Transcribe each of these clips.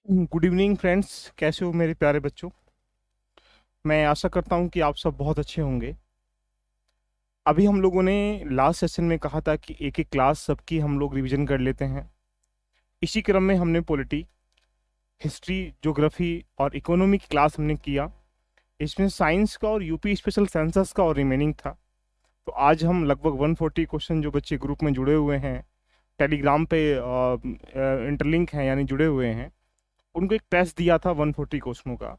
Good evening friends, कैसे हो मेरे प्यारे बच्चों। मैं आशा करता हूँ कि आप सब बहुत अच्छे होंगे। अभी हम लोगों ने लास्ट सेशन में कहा था कि एक एक क्लास सबकी हम लोग रिवीजन कर लेते हैं। इसी क्रम में हमने पॉलिटी, हिस्ट्री, ज्योग्राफी और इकोनॉमी की क्लास हमने किया। इसमें साइंस का और यूपी स्पेशल सेंसस का और रिमेनिंग था। तो आज हम लगभग 140 क्वेश्चन, जो बच्चे ग्रुप में जुड़े हुए हैं, टेलीग्राम पे इंटरलिंक हैं यानी जुड़े हुए हैं, उनको एक टेस्ट दिया था 140 क्वेश्चनों का।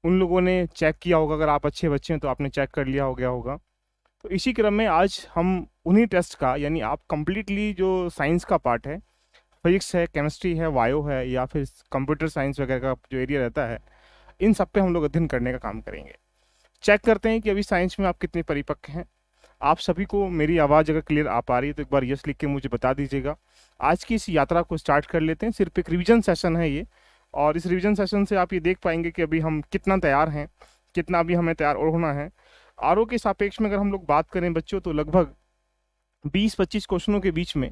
उन लोगों ने चेक किया होगा। अगर आप अच्छे बच्चे हैं तो आपने चेक कर लिया हो गया होगा। तो इसी क्रम में आज हम उन्हीं टेस्ट का, यानी आप कंप्लीटली जो साइंस का पार्ट है, फिजिक्स है, केमिस्ट्री है, बायो है, या फिर कंप्यूटर साइंस वगैरह का जो एरिया रहता है, इन सब पे हम लोग अध्ययन करने का काम करेंगे। चेक करते हैं कि अभी साइंस में आप कितने परिपक्व हैं। आप सभी को मेरी आवाज़ अगर क्लियर आ पा रही है तो एक बार यस लिख के मुझे बता दीजिएगा। आज की इस यात्रा को स्टार्ट कर लेते हैं। सिर्फ एक रिवीजन सेशन है ये, और इस रिवीजन सेशन से आप ये देख पाएंगे कि अभी हम कितना तैयार हैं, कितना अभी हमें तैयार और होना है। आरओ के सापेक्ष में अगर हम लोग बात करें बच्चों, तो लगभग 20-25 क्वेश्चनों के बीच में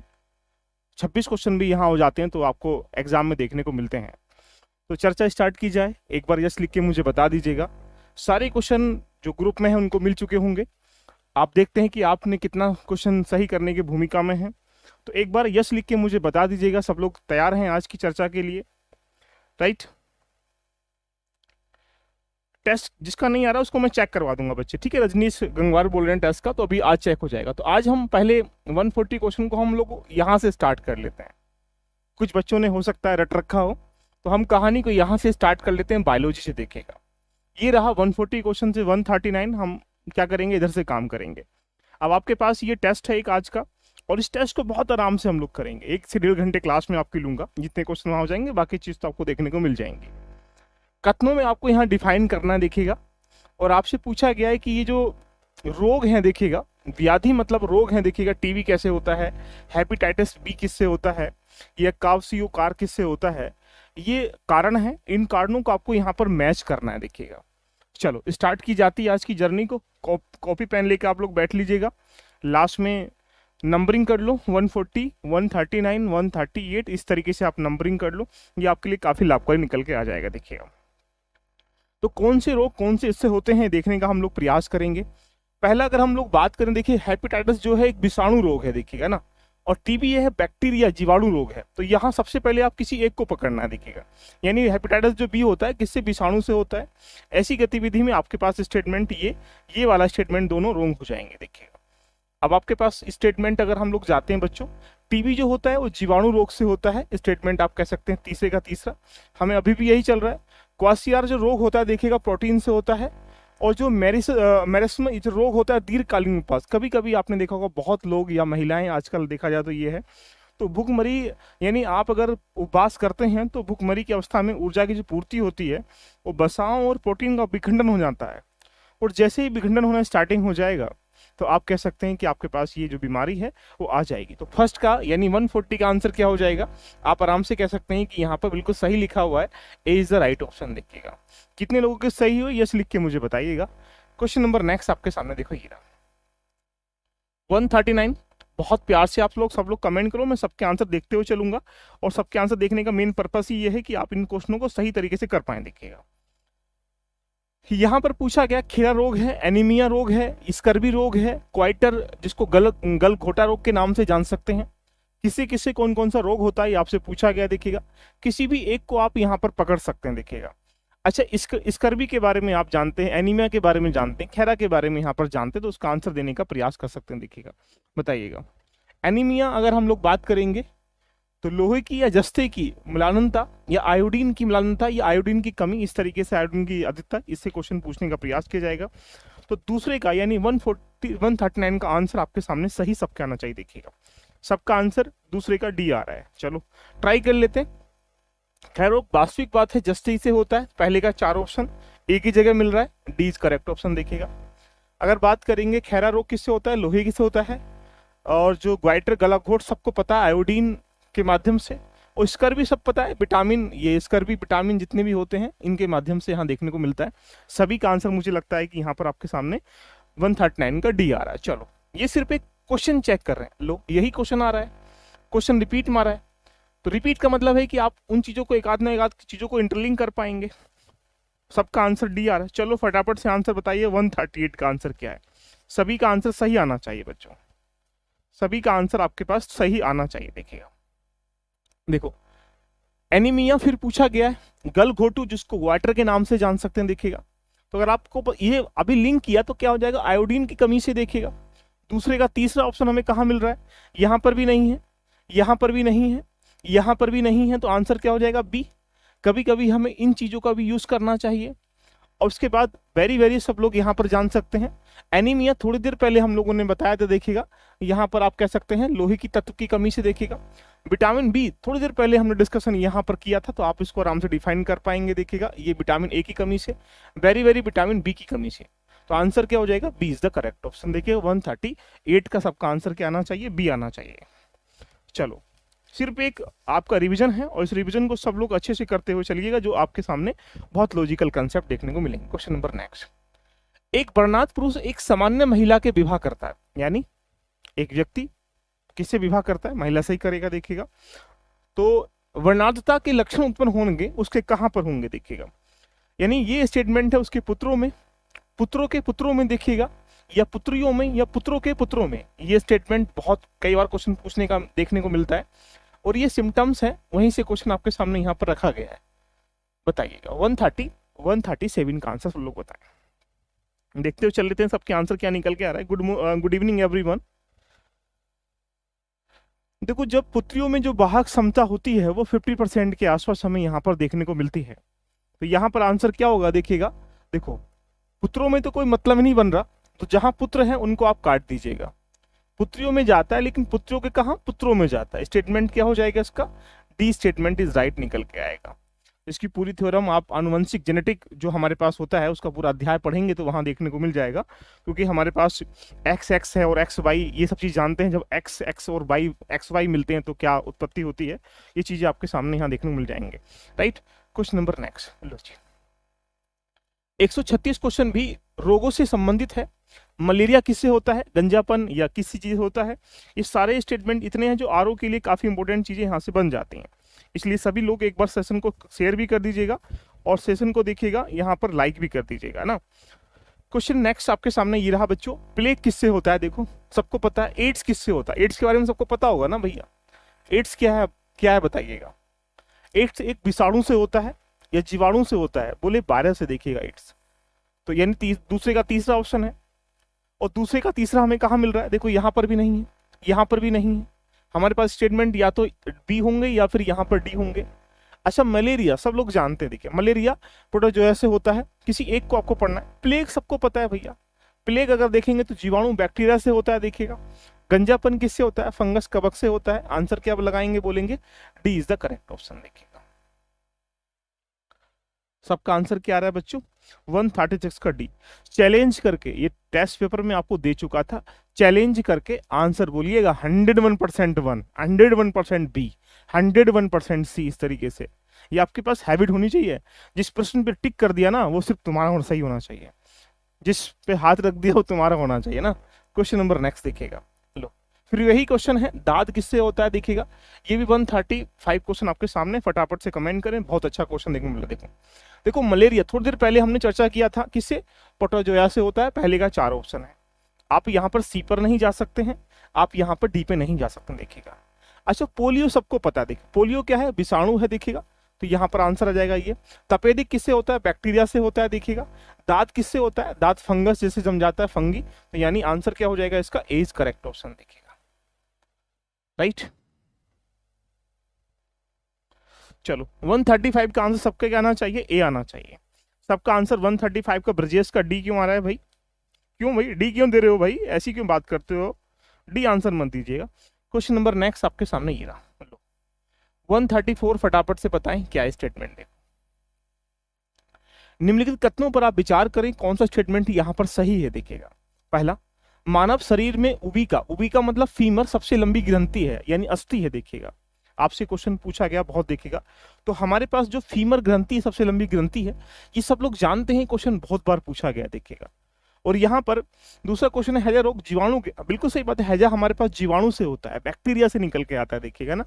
26 क्वेश्चन भी यहाँ हो जाते हैं, तो आपको एग्जाम में देखने को मिलते हैं। तो चर्चा स्टार्ट की जाए। एक बार यस लिख के मुझे बता दीजिएगा। सारे क्वेश्चन जो ग्रुप में हैं उनको मिल चुके होंगे। आप देखते हैं कि आपने कितना क्वेश्चन सही करने की भूमिका में है। तो एक बार यस लिख के मुझे बता दीजिएगा। सब लोग तैयार हैं आज की चर्चा के लिए, राइट? टेस्ट जिसका नहीं आ रहा उसको मैं चेक करवा दूंगा बच्चे, ठीक है? रजनीश गंगवार बोल रहे हैं टेस्ट का, तो अभी आज चेक हो जाएगा। तो आज हम पहले 140 क्वेश्चन को हम लोग यहाँ से स्टार्ट कर लेते हैं। कुछ बच्चों ने हो सकता है रट रखा हो, तो हम कहानी को यहाँ से स्टार्ट कर लेते हैं, बायोलॉजी से देखेगा। ये रहा 140 क्वेश्चन से 139। हम क्या करेंगे, इधर से काम करेंगे। अब आपके पास ये टेस्ट है एक आज का, और इस टेस्ट को बहुत आराम से हम लोग करेंगे। 1 से 1.5 घंटे क्लास में आपकी लूंगा। जितने क्वेश्चन वहाँ हो जाएंगे, बाकी चीज़ तो आपको देखने को मिल जाएंगी। कथनों में आपको यहाँ डिफाइन करना है, देखिएगा। और आपसे पूछा गया है कि ये जो रोग हैं, देखिएगा, व्याधि मतलब रोग हैं, देखिएगा, टीबी कैसे होता है, हेपेटाइटिस बी किससे होता है, या कावसियोकार किससे होता है, ये कारण है। इन कारणों को आपको यहाँ पर मैच करना है, देखिएगा। चलो स्टार्ट की जाती है आज की जर्नी को। कॉपी पेन लेके आप लोग बैठ लीजिएगा। लास्ट में नंबरिंग कर लो, 140, 139, 138, इस तरीके से आप नंबरिंग कर लो। ये आपके लिए काफ़ी लाभकारी निकल के आ जाएगा, देखिएगा। तो कौन से रोग कौन से इससे होते हैं देखने का हम लोग प्रयास करेंगे। पहला अगर हम लोग बात करें, देखिए, हेपेटाइटिस जो है एक विषाणु रोग है, देखिएगा ना। और टीबी ये है बैक्टीरिया, जीवाणु रोग है। तो यहाँ सबसे पहले आप किसी एक को पकड़ना है, देखिएगा। यानी हेपेटाइटिस जो बी होता है किससे, विषाणु से होता है। ऐसी गतिविधि में आपके पास स्टेटमेंट ये वाला स्टेटमेंट दोनों रोंग हो जाएंगे, देखिएगा। अब आपके पास स्टेटमेंट अगर हम लोग जाते हैं बच्चों, टीबी जो होता है वो जीवाणु रोग से होता है। स्टेटमेंट आप कह सकते हैं तीसरे का तीसरा, हमें अभी भी यही चल रहा है। क्वासियार जो रोग होता है, देखिएगा, प्रोटीन से होता है। और जो मेरिस्म जो रोग होता है दीर्घकालीन उपवास, कभी कभी आपने देखा होगा बहुत लोग या महिलाएं, आजकल देखा जाए तो ये है। तो भूखमरी, यानी आप अगर उपवास करते हैं तो भूखमरी की अवस्था में ऊर्जा की जो पूर्ति होती है वो वसाओं और प्रोटीन का विखंडन हो जाता है। और जैसे ही विखंडन होना स्टार्टिंग हो जाएगा, तो आप कह सकते हैं कि आपके पास ये जो बीमारी है वो आ जाएगी। तो फर्स्ट का यानी 140 का आंसर क्या हो जाएगा, आप आराम से कह सकते हैं कि यहाँ पर बिल्कुल सही लिखा हुआ है, ए इज द राइट ऑप्शन। देखिएगा कितने लोगों के सही हो, यस लिख के मुझे बताइएगा। क्वेश्चन नंबर नेक्स्ट आपके सामने देखो, ये रहा 139। बहुत प्यार से आप लोग सब लोग कमेंट करो, मैं सबके आंसर देखते हुए चलूंगा। और सबके आंसर देखने का मेन पर्पस ही ये है कि आप इन क्वेश्चनों को सही तरीके से कर पाए। देखिएगा यहाँ पर पूछा गया, खीरा रोग है, एनीमिया रोग है, स्कर्वी रोग है, क्वाइटर जिसको गल घोटा रोग के नाम से जान सकते हैं। किसे किसे कौन कौन सा रोग होता है ये आपसे पूछा गया, देखिएगा। किसी भी एक को आप यहाँ पर पकड़ सकते हैं, देखिएगा। अच्छा, स्कर्वी के बारे में आप जानते हैं, एनीमिया के बारे में जानते हैं, खैरा के बारे में यहाँ पर जानते हैं, तो उसका आंसर देने का प्रयास कर सकते हैं, देखिएगा। बताइएगा, एनीमिया अगर हम लोग बात करेंगे तो लोहे की या जस्ते की मिलानता, या आयोडीन की मिलानता, या आयोडीन की कमी, इस तरीके से आयोडीन की अधिकता, इससे क्वेश्चन पूछने का प्रयास किया जाएगा। तो दूसरे का यानी 139 का आंसर आपके सामने सही सबका आना चाहिए, देखिएगा। सबका आंसर दूसरे का डी आ रहा है। चलो ट्राई कर लेते हैं। खैर वास्तविक बात है, जस्ते से होता है। पहले का 4 ऑप्शन एक ही जगह मिल रहा है, डी इज करेक्ट ऑप्शन, देखिएगा। अगर बात करेंगे खैरा रोग किससे होता है, लोहे किससे होता है। और जो ग्वाइटर गलाघोट सबको पता है, आयोडीन के माध्यम से। और स्कर्वी सब पता है, विटामिन, ये स्कर्वी विटामिन जितने भी होते हैं इनके माध्यम से यहाँ देखने को मिलता है। सभी का आंसर मुझे लगता है कि यहाँ पर आपके सामने 139 का डी आ रहा है। चलो ये सिर्फ एक क्वेश्चन चेक कर रहे हैं लोग, यही क्वेश्चन आ रहा है, क्वेश्चन रिपीट मारा है। तो रिपीट का मतलब है कि आप उन चीजों को एक आध चीजों को इंटरलिंक कर पाएंगे। सबका आंसर डी आ रहा है। चलो फटाफट से आंसर बताइए 138 का आंसर क्या है। सभी का आंसर सही आना चाहिए बच्चों, सभी का आंसर आपके पास सही आना चाहिए। देखिएगा, देखो एनीमिया फिर पूछा गया है, गल घोटू जिसको वाटर के नाम से जान सकते हैं। देखिएगा, तो अगर आपको ये अभी लिंक किया तो क्या हो जाएगा, आयोडीन की कमी से। देखिएगा, दूसरे का तीसरा ऑप्शन हमें कहाँ मिल रहा है, यहाँ पर भी नहीं है, यहाँ पर भी नहीं है, यहाँ पर भी नहीं है, तो आंसर क्या हो जाएगा बी। कभी कभी हमें इन चीजों का भी यूज करना चाहिए। और उसके बाद वेरी सब लोग यहाँ पर जान सकते हैं। एनीमिया थोड़ी देर पहले हम लोगों ने बताया था। देखिएगा, यहाँ पर आप कह सकते हैं लोहे की तत्व की कमी से। देखिएगा, विटामिन बी थोड़ी देर पहले हमने डिस्कशन यहाँ पर किया था, तो आप इसको आराम से डिफाइन कर पाएंगे। देखिएगा, ये विटामिन ए की कमी से, वेरी विटामिन बी की कमी से। तो आंसर क्या हो जाएगा, B is the correct option. देखिए 138 का सबका आंसर क्या आना चाहिए, बी आना चाहिए। चलो, सिर्फ एक आपका रिवीजन है और इस रिवीजन को सब लोग अच्छे से करते हुए चलिएगा, जो आपके सामने बहुत लॉजिकल कंसेप्ट देखने को मिलेंगे। क्वेश्चन नंबर नेक्स्ट, एक वर्णात पुरुष एक सामान्य महिला के विवाह करता है, यानी एक व्यक्ति किससे विवाह करता है, महिला से ही करेगा। देखिएगा, तो वर्णातता के लक्षण उत्पन्न होंगे उसके कहां पर होंगे। देखिएगा, यानी ये स्टेटमेंट है उसके पुत्रों में, पुत्रों के पुत्रों में। देखिएगा, या पुत्रियों में, या पुत्रों के पुत्रों में। ये स्टेटमेंट बहुत कई बार क्वेश्चन पूछने का देखने को मिलता है, और ये सिम्टम्स है, वहीं से क्वेश्चन आपके सामने यहाँ पर रखा गया है। बताइएगा 137 का आंसर सब लोग बताएं। देखते हुए चल लेते हैं सबके आंसर क्या निकल के आ रहा है। Good evening everyone. देखो, जब पुत्रियों में जो वाहक क्षमता होती है वो 50% के आसपास हमें यहाँ पर देखने को मिलती है। तो यहाँ पर आंसर क्या होगा, देखिएगा, देखो पुत्रों में तो कोई मतलब नहीं बन रहा, तो जहां पुत्र है उनको आप काट दीजिएगा। पुत्रियों में जाता है, लेकिन पुत्रियों के कहा, पुत्रों में जाता है। स्टेटमेंट क्या हो जाएगा इसका, डी स्टेटमेंट इज राइट निकल के आएगा। इसकी पूरी थ्योरम आप आनुवंशिक जेनेटिक जो हमारे पास होता है उसका पूरा अध्याय पढ़ेंगे तो वहां देखने को मिल जाएगा, क्योंकि हमारे पास एक्स है और एक्स वाई, ये सब चीज जानते हैं। जब एक्स और वाई एक्स वाई मिलते हैं तो क्या उत्पत्ति होती है, ये चीजें आपके सामने यहाँ देखने को मिल जाएंगे। Right, question number next. लो जी, 136 क्वेश्चन भी रोगों से संबंधित है। मलेरिया किससे होता है, गंजापन या किसी चीज होता है। ये सारे स्टेटमेंट इतने हैं जो आरओ के लिए काफी इंपॉर्टेंट चीजें यहाँ से बन जाती हैं। इसलिए सभी लोग एक बार सेशन को शेयर भी कर दीजिएगा और सेशन को देखिएगा, यहाँ पर लाइक भी कर दीजिएगा ना। क्वेश्चन नेक्स्ट आपके सामने ये रहा बच्चों, प्लेग किससे होता है। देखो सबको पता है। एड्स किससे होता है, एड्स के बारे में सबको पता होगा ना भैया। एड्स क्या है बताइएगा। एड्स एक विषाणु से होता है या जीवाणु से होता है, बोले वायरस से। देखिएगा एड्स, तो यानी दूसरे का तीसरा ऑप्शन है। और दूसरे का तीसरा हमें कहाँ मिल रहा है, देखो यहाँ पर भी नहीं है, यहाँ पर भी नहीं है। हमारे पास स्टेटमेंट या तो बी होंगे या फिर यहाँ पर डी होंगे। अच्छा, मलेरिया सब लोग जानते हैं। देखिए, मलेरिया प्रोटोजोआ से होता है, किसी एक को आपको पढ़ना है। प्लेग सबको पता है भैया। प्लेग अगर देखेंगे तो जीवाणु बैक्टीरिया से होता है। देखिएगा, गंजापन किससे होता है, फंगस कवक से होता है। आंसर क्या लगाएंगे, बोलेंगे D is the correct option. देखिएगा, सबका आंसर क्या आ रहा है बच्चों, 136 का डी। चैलेंज करके, ये टेस्ट पेपर में आपको दे चुका था, चैलेंज करके आंसर बोलिएगा 101% 1, 101% बी, 101% सी। इस तरीके से ये आपके पास हैबिट होनी चाहिए। जिस प्रश्न पे टिक कर दिया ना वो सिर्फ तुम्हारा और सही होना चाहिए, जिस पे हाथ रख दिया वो तुम्हारा होना चाहिए ना। क्वेश्चन नंबर नेक्स्ट देखिएगा। लो, फिर यही क्वेश्चन है, दाद किससे होता है। देखिएगा, ये भी 135 क्वेश्चन आपके सामने, फटाफट से कमेंट करें। बहुत अच्छा क्वेश्चन देखने मिला। देखो मलेरिया थोड़ी देर पहले हमने चर्चा किया था, किससे, प्रोटोजोआ से होता है। पहले का 4 ऑप्शन है। आप यहाँ पर सी पर नहीं जा सकते हैं, आप यहाँ पर डी पे नहीं जा सकते। देखिएगा, अच्छा पोलियो सबको पता है। देखिए पोलियो क्या है, विषाणु है। देखिएगा, तो यहाँ पर आंसर आ जाएगा ये। तपेदिक किससे होता है, बैक्टीरिया से होता है। देखिएगा, दांत किससे होता है, दांत फंगस जैसे जम जाता है, फंगी। तो यानी आंसर क्या हो जाएगा इसका, ए इज करेक्ट ऑप्शन। देखिएगा, राइट। चलो 135 का आंसर सबका क्या आना चाहिए, ए आना चाहिए। सबका आंसर 135 का ब्रजेश का डी क्यों आ रहा है भाई, क्यों भाई डी क्यों दे रहे हो भाई, ऐसी क्यों बात करते हो, डी आंसर मत दीजिएगा। क्वेश्चन नंबर नेक्स्ट आपके सामने ये रहा, 134 फटाफट से बताएं क्या स्टेटमेंट है। निम्नलिखित कथनों पर आप विचार करें, कौन सा स्टेटमेंट यहाँ पर सही है। देखिएगा, पहला, मानव शरीर में उबिका मतलब फीमर सबसे लंबी ग्रंथि है, यानी अस्थि है। देखिएगा, आपसे क्वेश्चन पूछा गया बहुत, देखिएगा तो हमारे पास जो फीमर ग्रंथि सबसे लंबी ग्रंथि है, ये सब लोग जानते हैं, क्वेश्चन बहुत बार पूछा गया। देखिएगा, और यहाँ पर दूसरा क्वेश्चन है हैजा रोग जीवाणु के, बिल्कुल सही बात है, हैजा हमारे पास जीवाणु से होता है, बैक्टीरिया से निकल के आता है, देखिएगा ना,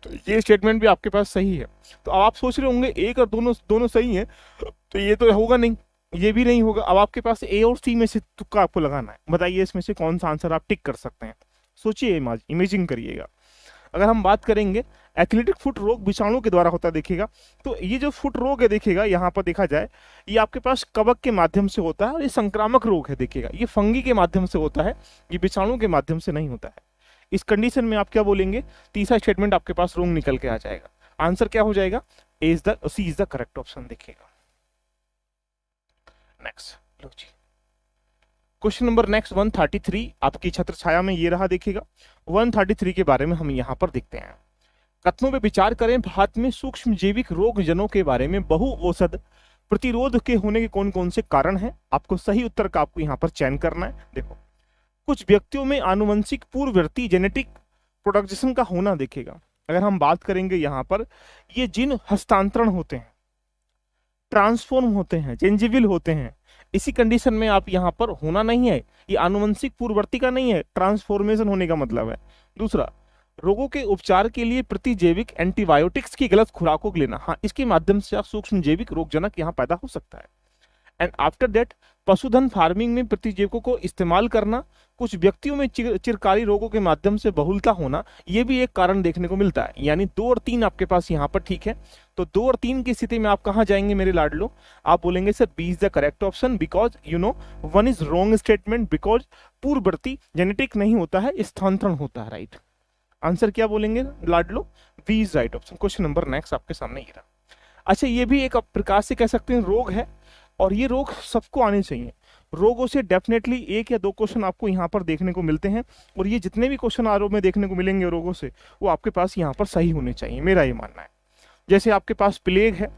तो ये स्टेटमेंट भी आपके पास सही है। तो अब आप सोच रहे होंगे एक और दोनों दोनों सही है, तो ये तो होगा नहीं, ये भी नहीं होगा। अब आपके पास ए और सी में से तुक्का आपको लगाना है, बताइए इसमें से कौन सा आंसर आप टिक कर सकते हैं, सोचिए, इमेजिंग करिएगा। अगर हम बात करेंगे एथलेटिक फुट रोग विषाणु के द्वारा होता है, देखिएगा, तो ये जो फुट रोग है, देखिएगा यहाँ पर देखा जाए, ये आपके पास कवक के माध्यम से होता है और ये संक्रामक रोग है, देखिएगा, ये फंगी के माध्यम से होता है, ये विषाणु के माध्यम से नहीं होता है। इस कंडीशन में आप क्या बोलेंगे, तीसरा स्टेटमेंट आपके पास रोग निकल के आ जाएगा। आंसर क्या हो जाएगा, सी इज द करेक्ट ऑप्शन, देखिएगा। नेक्स्ट, लो जी, क्वेश्चन नंबर नेक्स्ट 133 आपकी छत्र छाया में ये रहा, देखिएगा। 133 के बारे में हम यहाँ पर देखते हैं। कथनों पे विचार करें, भारत में सूक्ष्म जैविक रोग जनों के बारे में बहु औषध प्रतिरोध के होने के कौन कौन से कारण हैं। आपको सही उत्तर का आपको यहाँ पर चयन करना है। देखो, कुछ व्यक्तियों में आनुवंशिक पूर्ववर्ती जेनेटिक प्रोडक्शन का होना, देखिएगा, अगर हम बात करेंगे यहाँ पर, ये जीन हस्तांतरण होते हैं, ट्रांसफॉर्म होते हैं, चेंजेबल होते हैं। इसी कंडीशन में आप यहाँ पर होना नहीं है, ये आनुवंशिक पूर्ववर्ती का नहीं है, ट्रांसफॉर्मेशन होने का मतलब है। दूसरा, रोगों के उपचार के लिए प्रतिजैविक एंटीबायोटिक्स की गलत खुराकों को लेना, हाँ, इसके माध्यम से आप सूक्ष्म जैविक रोगजनक यहाँ पैदा हो सकता है। एंड आफ्टर दैट, पशुधन फार्मिंग में प्रतिजैविकों को इस्तेमाल करना, कुछ व्यक्तियों में चिरकारी रोगों के माध्यम से बहुलता होना, ये भी एक कारण देखने को मिलता है। यानी 2 और 3 आपके पास यहाँ पर ठीक है। तो 2 और 3 की स्थिति में आप कहाँ जाएंगे मेरे लाडलो, आप बोलेंगे sir B is the correct option, because you know 1 is wrong statement, because पूर्ववर्ती जेनेटिक नहीं होता है, स्थानांतरण होता है, राइट। आंसर क्या बोलेंगे लाडलो, B is right option. Question number next आपके सामने ये रहा। अच्छा, ये भी एक प्रकार से कह सकते हैं रोग है, और ये रोग सबको आने चाहिए। रोगों से डेफिनेटली 1 या 2 क्वेश्चन आपको यहाँ पर देखने को मिलते हैं, और ये जितने भी क्वेश्चन आर में देखने को मिलेंगे रोगों से, वो आपके पास यहाँ पर सही होने चाहिए, मेरा ये मानना है। जैसे आपके पास प्लेग है,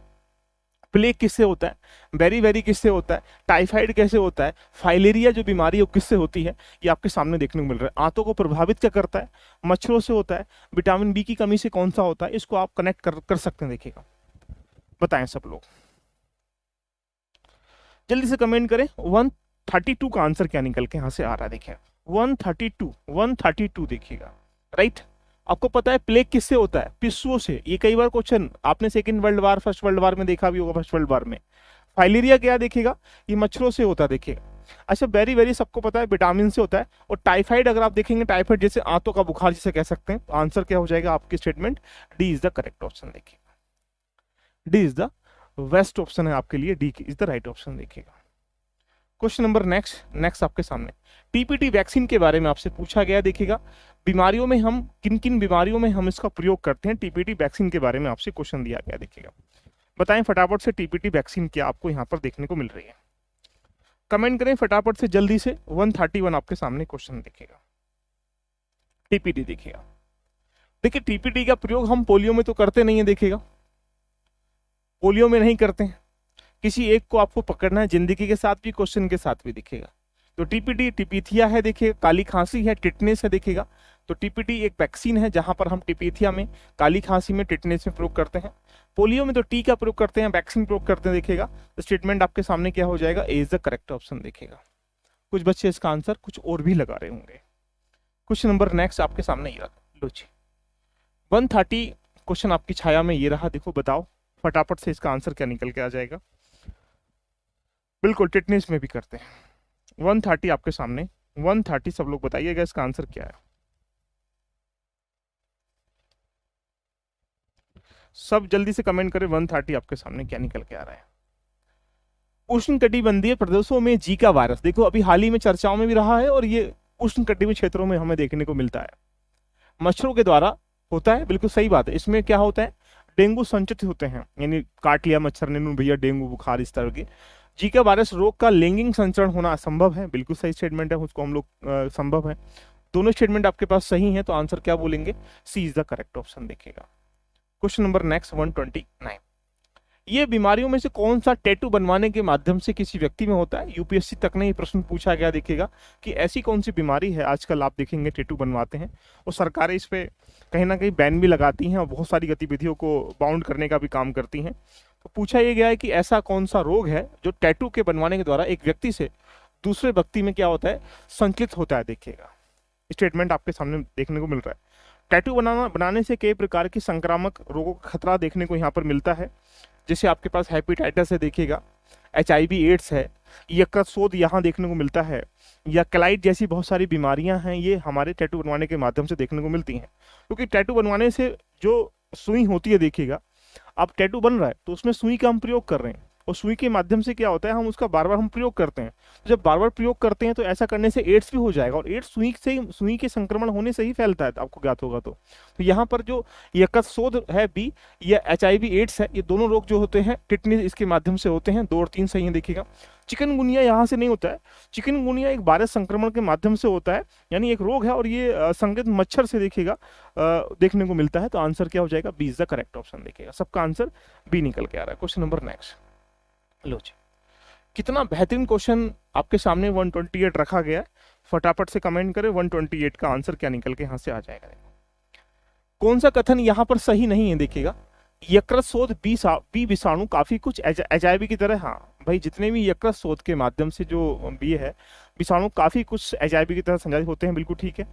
प्लेग किससे होता है, बेरी किससे होता है, टाइफाइड कैसे होता है, फाइलेरिया जो बीमारी है वो किससे होती है, ये आपके सामने देखने को मिल रहा है। आंतों को प्रभावित क्या करता है, मच्छरों से होता है। विटामिन बी की कमी से कौन सा होता है, इसको आप कनेक्ट कर सकते हैं, देखिएगा, बताएं सब लोग, जल्दी से कमेंट करें। 132 का आंसर क्या निकल के यहां से आ रहा है, देखिए 132 देखिएगा, राइट। आपको पता है प्लेग किससे होता है, पिस्सुओं से। ये कई बार क्वेश्चन आपने second world war, first world war में देखा भी होगा। फर्स्ट वर्ल्ड वार में फाइलेरिया क्या देखिएगा, ये मच्छरों से होता है, देखिएगा। अच्छा, बेरी सबको पता है विटामिन से होता है। और टाइफाइड अगर आप देखेंगे, टाइफाइड जैसे आंतों का बुखार जिसे कह सकते हैं। आंसर क्या हो जाएगा आपकी statement, D is the correct option, देखिएगा, D is the best option है आपके लिए, D is the right option, देखिएगा। क्वेश्चन नंबर नेक्स्ट आपके सामने टीपीटी वैक्सीन के बारे में आपसे पूछा गया, देखिएगा, बीमारियों में हम किन किन बीमारियों में हम इसका प्रयोग करते हैं, टीपीटी वैक्सीन के बारे में आपसे क्वेश्चन दिया गया, देखिएगा। बताएं फटाफट से टीपीटी वैक्सीन क्या आपको यहाँ पर देखने को मिल रही है, कमेंट करें फटाफट से जल्दी से। 131 आपके सामने क्वेश्चन, देखिएगा, टीपीटी देखिएगा। देखिए, टीपीटी का प्रयोग हम पोलियो में तो करते नहीं है, देखिएगा, पोलियो में नहीं करते हैं। किसी एक को आपको पकड़ना है, जिंदगी के साथ भी, क्वेश्चन के साथ भी, देखिएगा। तो टीपीटी टिपीथिया है, देखिए, काली खांसी है, टिटनेस है, देखिएगा। तो टीपीटी एक वैक्सीन है जहां पर हम टिपीथिया में, काली खांसी में, टिटनेस में प्रयोग करते हैं। पोलियो में तो टी का प्रयोग करते हैं, वैक्सीन प्रयोग करते हैं, देखिएगा। तो स्टेटमेंट आपके सामने क्या हो जाएगा, ए इज द करेक्ट ऑप्शन, देखिएगा। कुछ बच्चे इसका आंसर कुछ और भी लगा रहे होंगे। क्वेश्चन नंबर नेक्स्ट आपके सामने ये रहा, लो जी 130 क्वेश्चन आपकी छाया में ये रहा। देखो, बताओ फटाफट से इसका आंसर क्या निकल के आ जाएगा। बिल्कुल, टिटनेस में भी करते हैं। 130 आपके सामने, 130 सब लोग बताइएगा इसका आंसर क्या है। सब जल्दी से कमेंट करें, 130 आपके सामने क्या निकल के आ रहा है। उष्णकटिबंधीय प्रदेशों में जीका वायरस, देखो अभी हाल ही में चर्चाओं में भी रहा है, और ये उष्णकटिबंधीय क्षेत्रों में हमें देखने को मिलता है, मच्छरों के द्वारा होता है। बिल्कुल सही बात है। इसमें क्या होता है, डेंगू संचित होते हैं, यानी काट लिया मच्छर ने, भैया डेंगू बुखार इस तरह के। जीका वायरस रोग का लैंगिक संचरण होना असंभव है, बिल्कुल सही स्टेटमेंट है, उसको हम लोग संभव है। दोनों स्टेटमेंट आपके पास सही है, तो आंसर क्या बोलेंगे, सी इज द करेक्ट ऑप्शन, देखिएगा। क्वेश्चन नंबर नेक्स्ट 129, ये बीमारियों में से कौन सा टैटू बनवाने के माध्यम से किसी व्यक्ति में होता है। यूपीएससी तक ने ये प्रश्न पूछा गया, देखिएगा, कि ऐसी कौन सी बीमारी है, आजकल आप देखेंगे टैटू बनवाते हैं, और सरकारें इस पे कहीं ना कहीं बैन भी लगाती हैं, और बहुत सारी गतिविधियों को बाउंड करने का भी काम करती हैं। तो पूछा ये गया है कि ऐसा कौन सा रोग है जो टैटू के बनवाने के द्वारा एक व्यक्ति से दूसरे व्यक्ति में क्या होता है, संकलित होता है। देखिएगा स्टेटमेंट आपके सामने देखने को मिल रहा है। टैटू बनाने से कई प्रकार की संक्रामक रोगों का खतरा देखने को यहाँ पर मिलता है। जैसे आपके पास हेपेटाइटिस है, देखिएगा HIV एड्स है, यकृत शोथ यहाँ देखने को मिलता है, या क्लाइड जैसी बहुत सारी बीमारियां हैं, ये हमारे टैटू बनवाने के माध्यम से देखने को मिलती हैं। क्योंकि टैटू बनवाने से जो सुई होती है, देखिएगा अब टैटू बन रहा है तो उसमें सुई का हम प्रयोग कर रहे हैं, और सुई के माध्यम से क्या होता है, हम उसका बार बार हम प्रयोग करते हैं। तो जब बार बार प्रयोग करते हैं तो ऐसा करने से एड्स भी हो जाएगा, और एड्स सुई के संक्रमण होने से ही फैलता है, आपको ज्ञात होगा। तो यहाँ पर जो यकृत शोथ है बी, या HIV एड्स है, ये दोनों रोग जो होते हैं टिटनी इसके माध्यम से होते हैं। 2 और 3 सही है। देखिएगा चिकनगुनिया यहाँ से नहीं होता है, चिकनगुनिया एक वायरस संक्रमण के माध्यम से होता है, यानी एक रोग है, और ये संक्रमित मच्छर से देखिएगा देखने को मिलता है। तो आंसर क्या हो जाएगा, B is the correct option. देखिएगा सबका आंसर बी निकल के आ रहा है। क्वेश्चन नंबर नेक्स्ट, लो जी, कितना बेहतरीन क्वेश्चन आपके सामने 128 रखा गया है। फटाफट से कमेंट करें 128 का आंसर क्या निकल के यहाँ से आ जाएगा। कौन सा कथन यहाँ पर सही नहीं है, देखिएगा यकृत शोथ बी विषाणु काफी कुछ HIV की तरह। हाँ भाई, जितने भी यकृत शोथ के माध्यम से जो बी है विषाणु काफी कुछ HIV की तरह संचालित होते हैं, बिल्कुल ठीक है।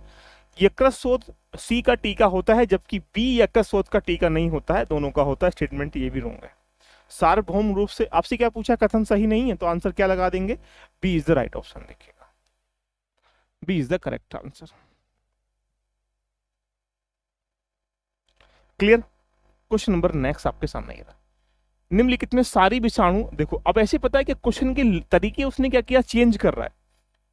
यकृत शोथ सी का टीका होता है, जबकि बी यकृत शोथ का टीका नहीं होता है, दोनों का होता है। स्टेटमेंट ये भी रॉन्ग है। सार्वभौम रूप से आपसे क्या पूछा, कथन सही नहीं है, तो आंसर क्या लगा देंगे, B is the right option. देखिएगा B is the correct answer. Clear. Question number next आपके सामने ये रहा, निम्नलिखित में सारी विषाणु, देखो अब ऐसे पता है कि क्वेश्चन के तरीके उसने क्या किया, चेंज कर रहा है।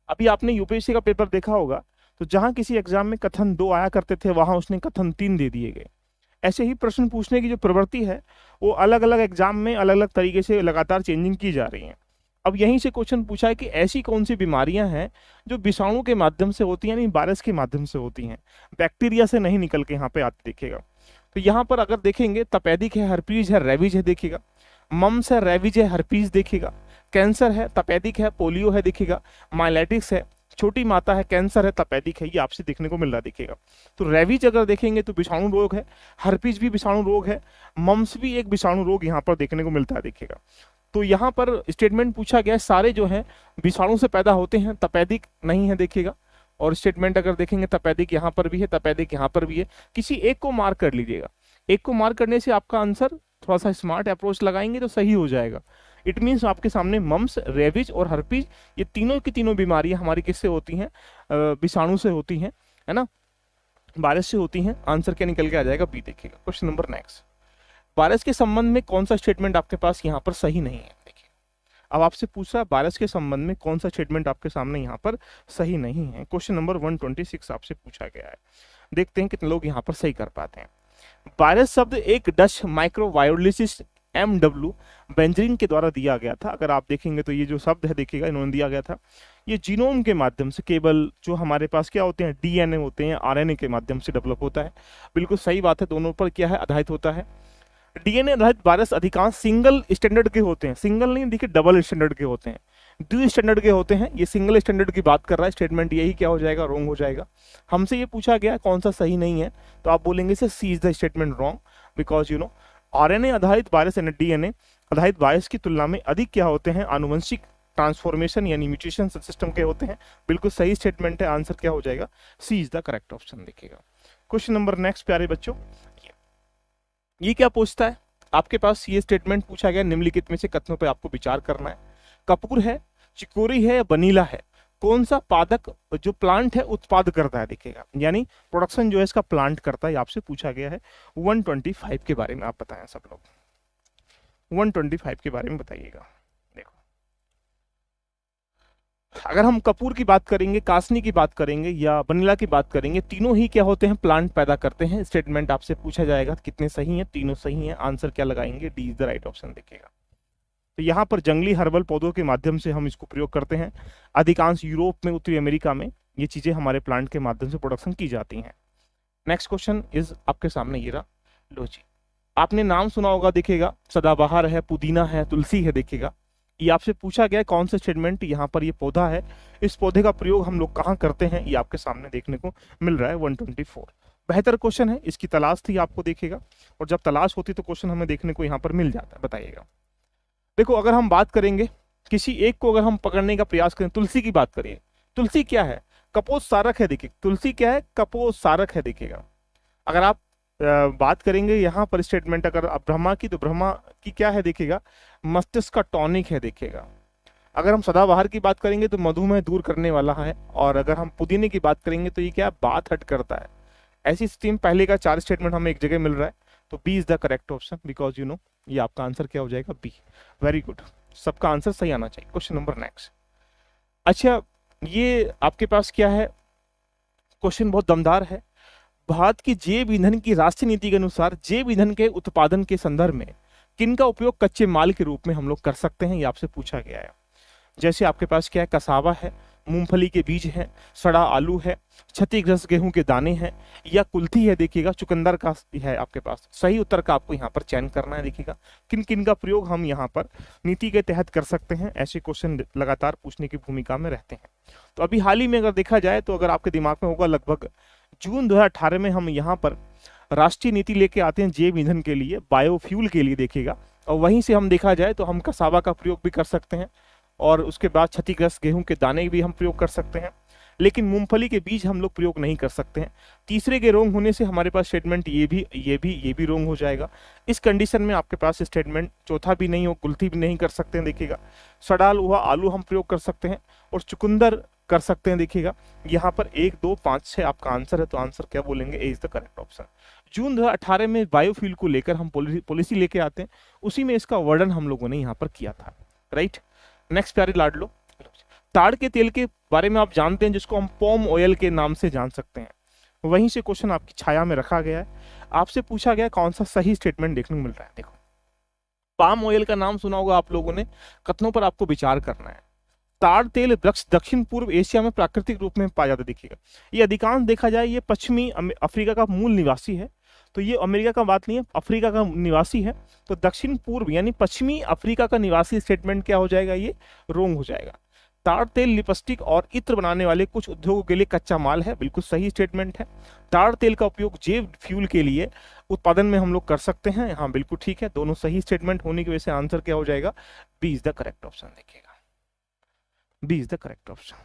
अभी आपने UPSC का पेपर देखा होगा, तो जहां किसी एग्जाम में कथन 2 आया करते थे, वहां उसने कथन 3 दे दिए गए। ऐसे ही प्रश्न पूछने की जो प्रवृत्ति है वो अलग अलग एग्जाम में अलग अलग तरीके से लगातार चेंजिंग की जा रही है। अब यहीं से क्वेश्चन पूछा है कि ऐसी कौन सी बीमारियां हैं जो विषाणु के माध्यम से होती हैं, यानी वायरस के माध्यम से होती हैं, बैक्टीरिया से नहीं निकल के यहाँ पे आते। देखिएगा तो यहाँ पर अगर देखेंगे तपेदिक है, हर्पीज है, रेबीज है, देखिएगा मम्स है, रेबीज है, हर्पीज, देखिएगा कैंसर है, तपेदिक है, पोलियो है, देखिएगा माइलेटिक्स है, छोटी माता है, कैंसर है, तपेदिक है, ये आपसे देखने को मिल रहा है। देखिएगा तो रेबीज अगर देखेंगे तो विषाणु रोग है, हर्पीज भी विषाणु रोग है, मम्स भी एक विषाणु रोग यहाँ पर देखने को मिलता है। देखिएगा तो यहाँ पर स्टेटमेंट पूछा गया सारे जो हैं विषाणु से पैदा होते हैं, तपेदिक नहीं है। देखिएगा और स्टेटमेंट अगर देखेंगे तपेदिक यहाँ पर भी है, तपेदिक यहाँ पर भी है, किसी एक को मार्क कर लीजिएगा। एक को मार्क करने से आपका आंसर थोड़ा सा स्मार्ट अप्रोच लगाएंगे तो सही हो जाएगा। इट मीन्स आपके सामने मम्स, रेबीज और हर्पीज, ये तीनों की तीनों बीमारियां हमारी किससे होती हैं, विषाणु से होती हैं, है ना, वायरस से होती हैं। आंसर क्या निकल के आ जाएगा, बी। देखिएगा क्वेश्चन नंबर नेक्स्ट, वायरस के संबंध में कौन सा स्टेटमेंट आपके पास यहाँ पर सही नहीं है। देखिए अब आपसे पूछ रहा है वायरस के संबंध में कौन सा स्टेटमेंट आपके सामने यहाँ पर सही नहीं है। क्वेश्चन नंबर 126 आपसे पूछा गया है, देखते हैं कितने लोग यहाँ पर सही कर पाते हैं। वायरस शब्द एक डच माइक्रोबायोलॉजिस्ट MW बेंजरिन के द्वारा दिया गया था। अगर आप देखेंगे तो ये जो शब्द है, देखिएगा इन्होंने दिया गया था, ये जीनोम के माध्यम से, केवल जो हमारे पास क्या होते हैं DNA होते हैं, RNA के माध्यम से डेवलप होता है। बिल्कुल सही बात है, दोनों पर क्या है, आधारित होता है। DNA आधारित वायरस अधिकांश सिंगल स्टैंडर्ड के होते हैं, सिंगल नहीं देखिए डबल स्टैंडर्ड के होते हैं, 2 स्टैंडर्ड के होते हैं। ये सिंगल स्टैंडर्ड की बात कर रहा है, स्टेटमेंट यही क्या हो जाएगा, रॉन्ग हो जाएगा। हमसे ये पूछा गया कौन सा सही नहीं है, तो आप बोलेंगे sir C is the statement wrong, because you know RNA आधारित वायरस यानी DNA आधारित वायरस की तुलना में अधिक क्या होते हैं, आनुवंशिक ट्रांसफॉर्मेशन यानी म्यूटेशन सिस्टम के होते हैं। बिल्कुल सही स्टेटमेंट है, आंसर क्या हो जाएगा, सी इज द करेक्ट ऑप्शन। देखिएगा क्वेश्चन नंबर नेक्स्ट प्यारे बच्चों, ये क्या पूछता है, आपके पास ये स्टेटमेंट पूछा गया, निम्नलिखित में से कथनों पर आपको विचार करना है। कपूर है, चिकोरी है, वनीला है, कौन सा पादक जो प्लांट है उत्पाद करता है। देखिएगा यानी प्रोडक्शन जो है इसका प्लांट करता है, आपसे पूछा गया है। 125 के बारे में आप बताएं, सब लोग 125 के बारे में बताइएगा। देखो अगर हम कपूर की बात करेंगे, कासनी की बात करेंगे या वनीला की बात करेंगे, तीनों ही क्या होते हैं, प्लांट पैदा करते हैं। स्टेटमेंट आपसे पूछा जाएगा कितने सही हैं, तीनों सही हैं। आंसर क्या लगाएंगे, D is the right option. देखिएगा तो यहाँ पर जंगली हर्बल पौधों के माध्यम से हम इसको प्रयोग करते हैं। अधिकांश यूरोप में, उत्तरी अमेरिका में ये चीजें हमारे प्लांट के माध्यम से प्रोडक्शन की जाती हैं। नेक्स्ट क्वेश्चन इज आपके सामने ये रहा, लो जी, आपने नाम सुना होगा, देखिएगा सदाबहार है, पुदीना है, तुलसी है। देखिएगा ये आपसे पूछा गया कौन सा स्टेटमेंट, यहाँ पर ये पौधा है, इस पौधे का प्रयोग हम लोग कहाँ करते हैं, ये आपके सामने देखने को मिल रहा है। 124 बेहतर क्वेश्चन है, इसकी तलाश थी आपको, देखिएगा और जब तलाश होती तो क्वेश्चन हमें देखने को यहाँ पर मिल जाता है। बताइएगा देखो अगर हम बात करेंगे किसी एक को अगर हम पकड़ने का प्रयास करें, तुलसी की बात करिए, तुलसी क्या है? कपोसारक है। देखिए तुलसी क्या है? कपोसारक है। देखिएगा अगर आप बात करेंगे यहाँ पर स्टेटमेंट अगर आप ब्रह्मा की, तो ब्रह्मा की क्या है? देखिएगा मस्तिष्क का टॉनिक है। देखिएगा अगर हम सदाबहार की बात करेंगे तो मधुमेह दूर करने वाला है, और अगर हम पुदीने की बात करेंगे तो ये क्या बात हट करता है। ऐसी स्थिति में पहले का 4 स्टेटमेंट हमें एक जगह मिल रहा है, तो B is the correct option, because you know ये आपका आंसर क्या हो जाएगा? बी। वेरी गुड, सबका आंसर सही आना चाहिए। Question number next. अच्छा, ये आपके पास क्या है? क्वेश्चन बहुत दमदार है। भारत की जैव ईंधन की राष्ट्रीय नीति के अनुसार जैव ईंधन के उत्पादन के संदर्भ में किनका उपयोग कच्चे माल के रूप में हम लोग कर सकते हैं, ये आपसे पूछा गया है। जैसे आपके पास क्या है? कसावा है, मूंगफली के बीज हैं, सड़ा आलू है, क्षतिग्रस्त गेहूं के दाने हैं, या कुल्थी है। देखिएगा चुकंदर का है आपके पास। सही उत्तर का आपको यहाँ पर चयन करना है। देखिएगा किन किन का प्रयोग हम यहाँ पर नीति के तहत कर सकते हैं। ऐसे क्वेश्चन लगातार पूछने की भूमिका में रहते हैं। तो अभी हाल ही में अगर देखा जाए तो अगर आपके दिमाग में होगा, लगभग जून 2018 में हम यहाँ पर राष्ट्रीय नीति लेके आते हैं जैव ईंधन के लिए, बायोफ्यूल के लिए। देखिएगा और वहीं से हम देखा जाए तो हम कसावा का प्रयोग भी कर सकते हैं, और उसके बाद क्षतिग्रस्त गेहूं के दाने भी हम प्रयोग कर सकते हैं, लेकिन मूंगफली के बीज हम लोग प्रयोग नहीं कर सकते हैं। तीसरे के रोंग होने से हमारे पास स्टेटमेंट ये भी रोंग हो जाएगा। इस कंडीशन में आपके पास स्टेटमेंट चौथा भी नहीं हो, कुल्थी भी नहीं कर सकते हैं। देखिएगा सड़ाल हुआ आलू हम प्रयोग कर सकते हैं, और चुकंदर कर सकते हैं। देखिएगा यहाँ पर 1, 2, 5, 6 आपका आंसर है, तो आंसर क्या बोलेंगे? ए इज द करेक्ट ऑप्शन। जून 2018 में बायोफ्यूल को लेकर हम पॉलिसी लेके आते हैं, उसी में इसका वर्णन हम लोगों ने यहाँ पर किया था। राइट, नेक्स्ट प्यारे लाडलो, ताड़ के तेल के बारे में आप जानते हैं, जिसको हम पॉम ऑयल के नाम से जान सकते हैं। वहीं से क्वेश्चन आपकी छाया में रखा गया है। आपसे पूछा गया कौन सा सही स्टेटमेंट देखने को मिल रहा है। देखो पाम ऑयल का नाम सुना होगा आप लोगों ने, कथनों पर आपको विचार करना है। ताड़ तेल वृक्ष दक्षिण पूर्व एशिया में प्राकृतिक रूप में पाया जाता है। देखिएगा ये अधिकांश देखा जाए ये पश्चिमी अफ्रीका का मूल निवासी है, तो ये अमेरिका का बात नहीं है, अफ्रीका का निवासी है। तो दक्षिण पूर्व यानी पश्चिमी अफ्रीका का निवासी स्टेटमेंट क्या हो जाएगा? ये रोंग हो जाएगा। ताड़ तेल लिपस्टिक और इत्र बनाने वाले कुछ उद्योगों के लिए कच्चा माल है, बिल्कुल सही स्टेटमेंट है। ताड़ तेल का उपयोग जैव फ्यूल के लिए उत्पादन में हम लोग कर सकते हैं, हाँ बिल्कुल ठीक है। दोनों सही स्टेटमेंट होने की वजह से आंसर क्या हो जाएगा? B is the correct option. देखिएगा B is the correct option.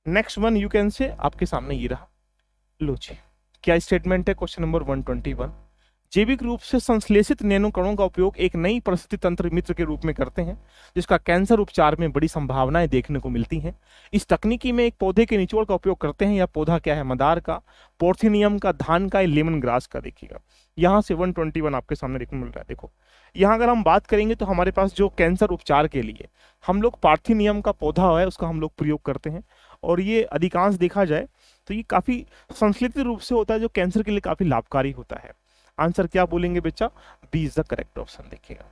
Next one you can say आपके सामने ये रहा। लो जी, क्या स्टेटमेंट है? Question number 121। जैविक रूप से संश्लेषित नैनोकणों का उपयोग एक नई परिस्थिति तंत्र मित्र के रूप में करते हैं, जिसका कैंसर उपचार में बड़ी संभावनाएं देखने को मिलती हैं। इस तकनीकी में एक पौधे के निचोड़ का उपयोग करते हैं। यह पौधा क्या है? मदार का, पोर्थिनियम का, धान का, लेमन ग्रास का। देखिएगा यहाँ से 121 आपके सामने देखने मिल रहा है। देखो यहाँ अगर हम बात करेंगे तो हमारे पास जो कैंसर उपचार के लिए हम लोग पार्थिनियम का पौधा है उसका हम लोग प्रयोग करते हैं, और ये अधिकांश देखा जाए तो ये काफी संश्लेषित रूप से होता है, जो कैंसर के लिए काफी लाभकारी होता है। आंसर क्या बोलेंगे बच्चा? B is the correct option. देखिएगा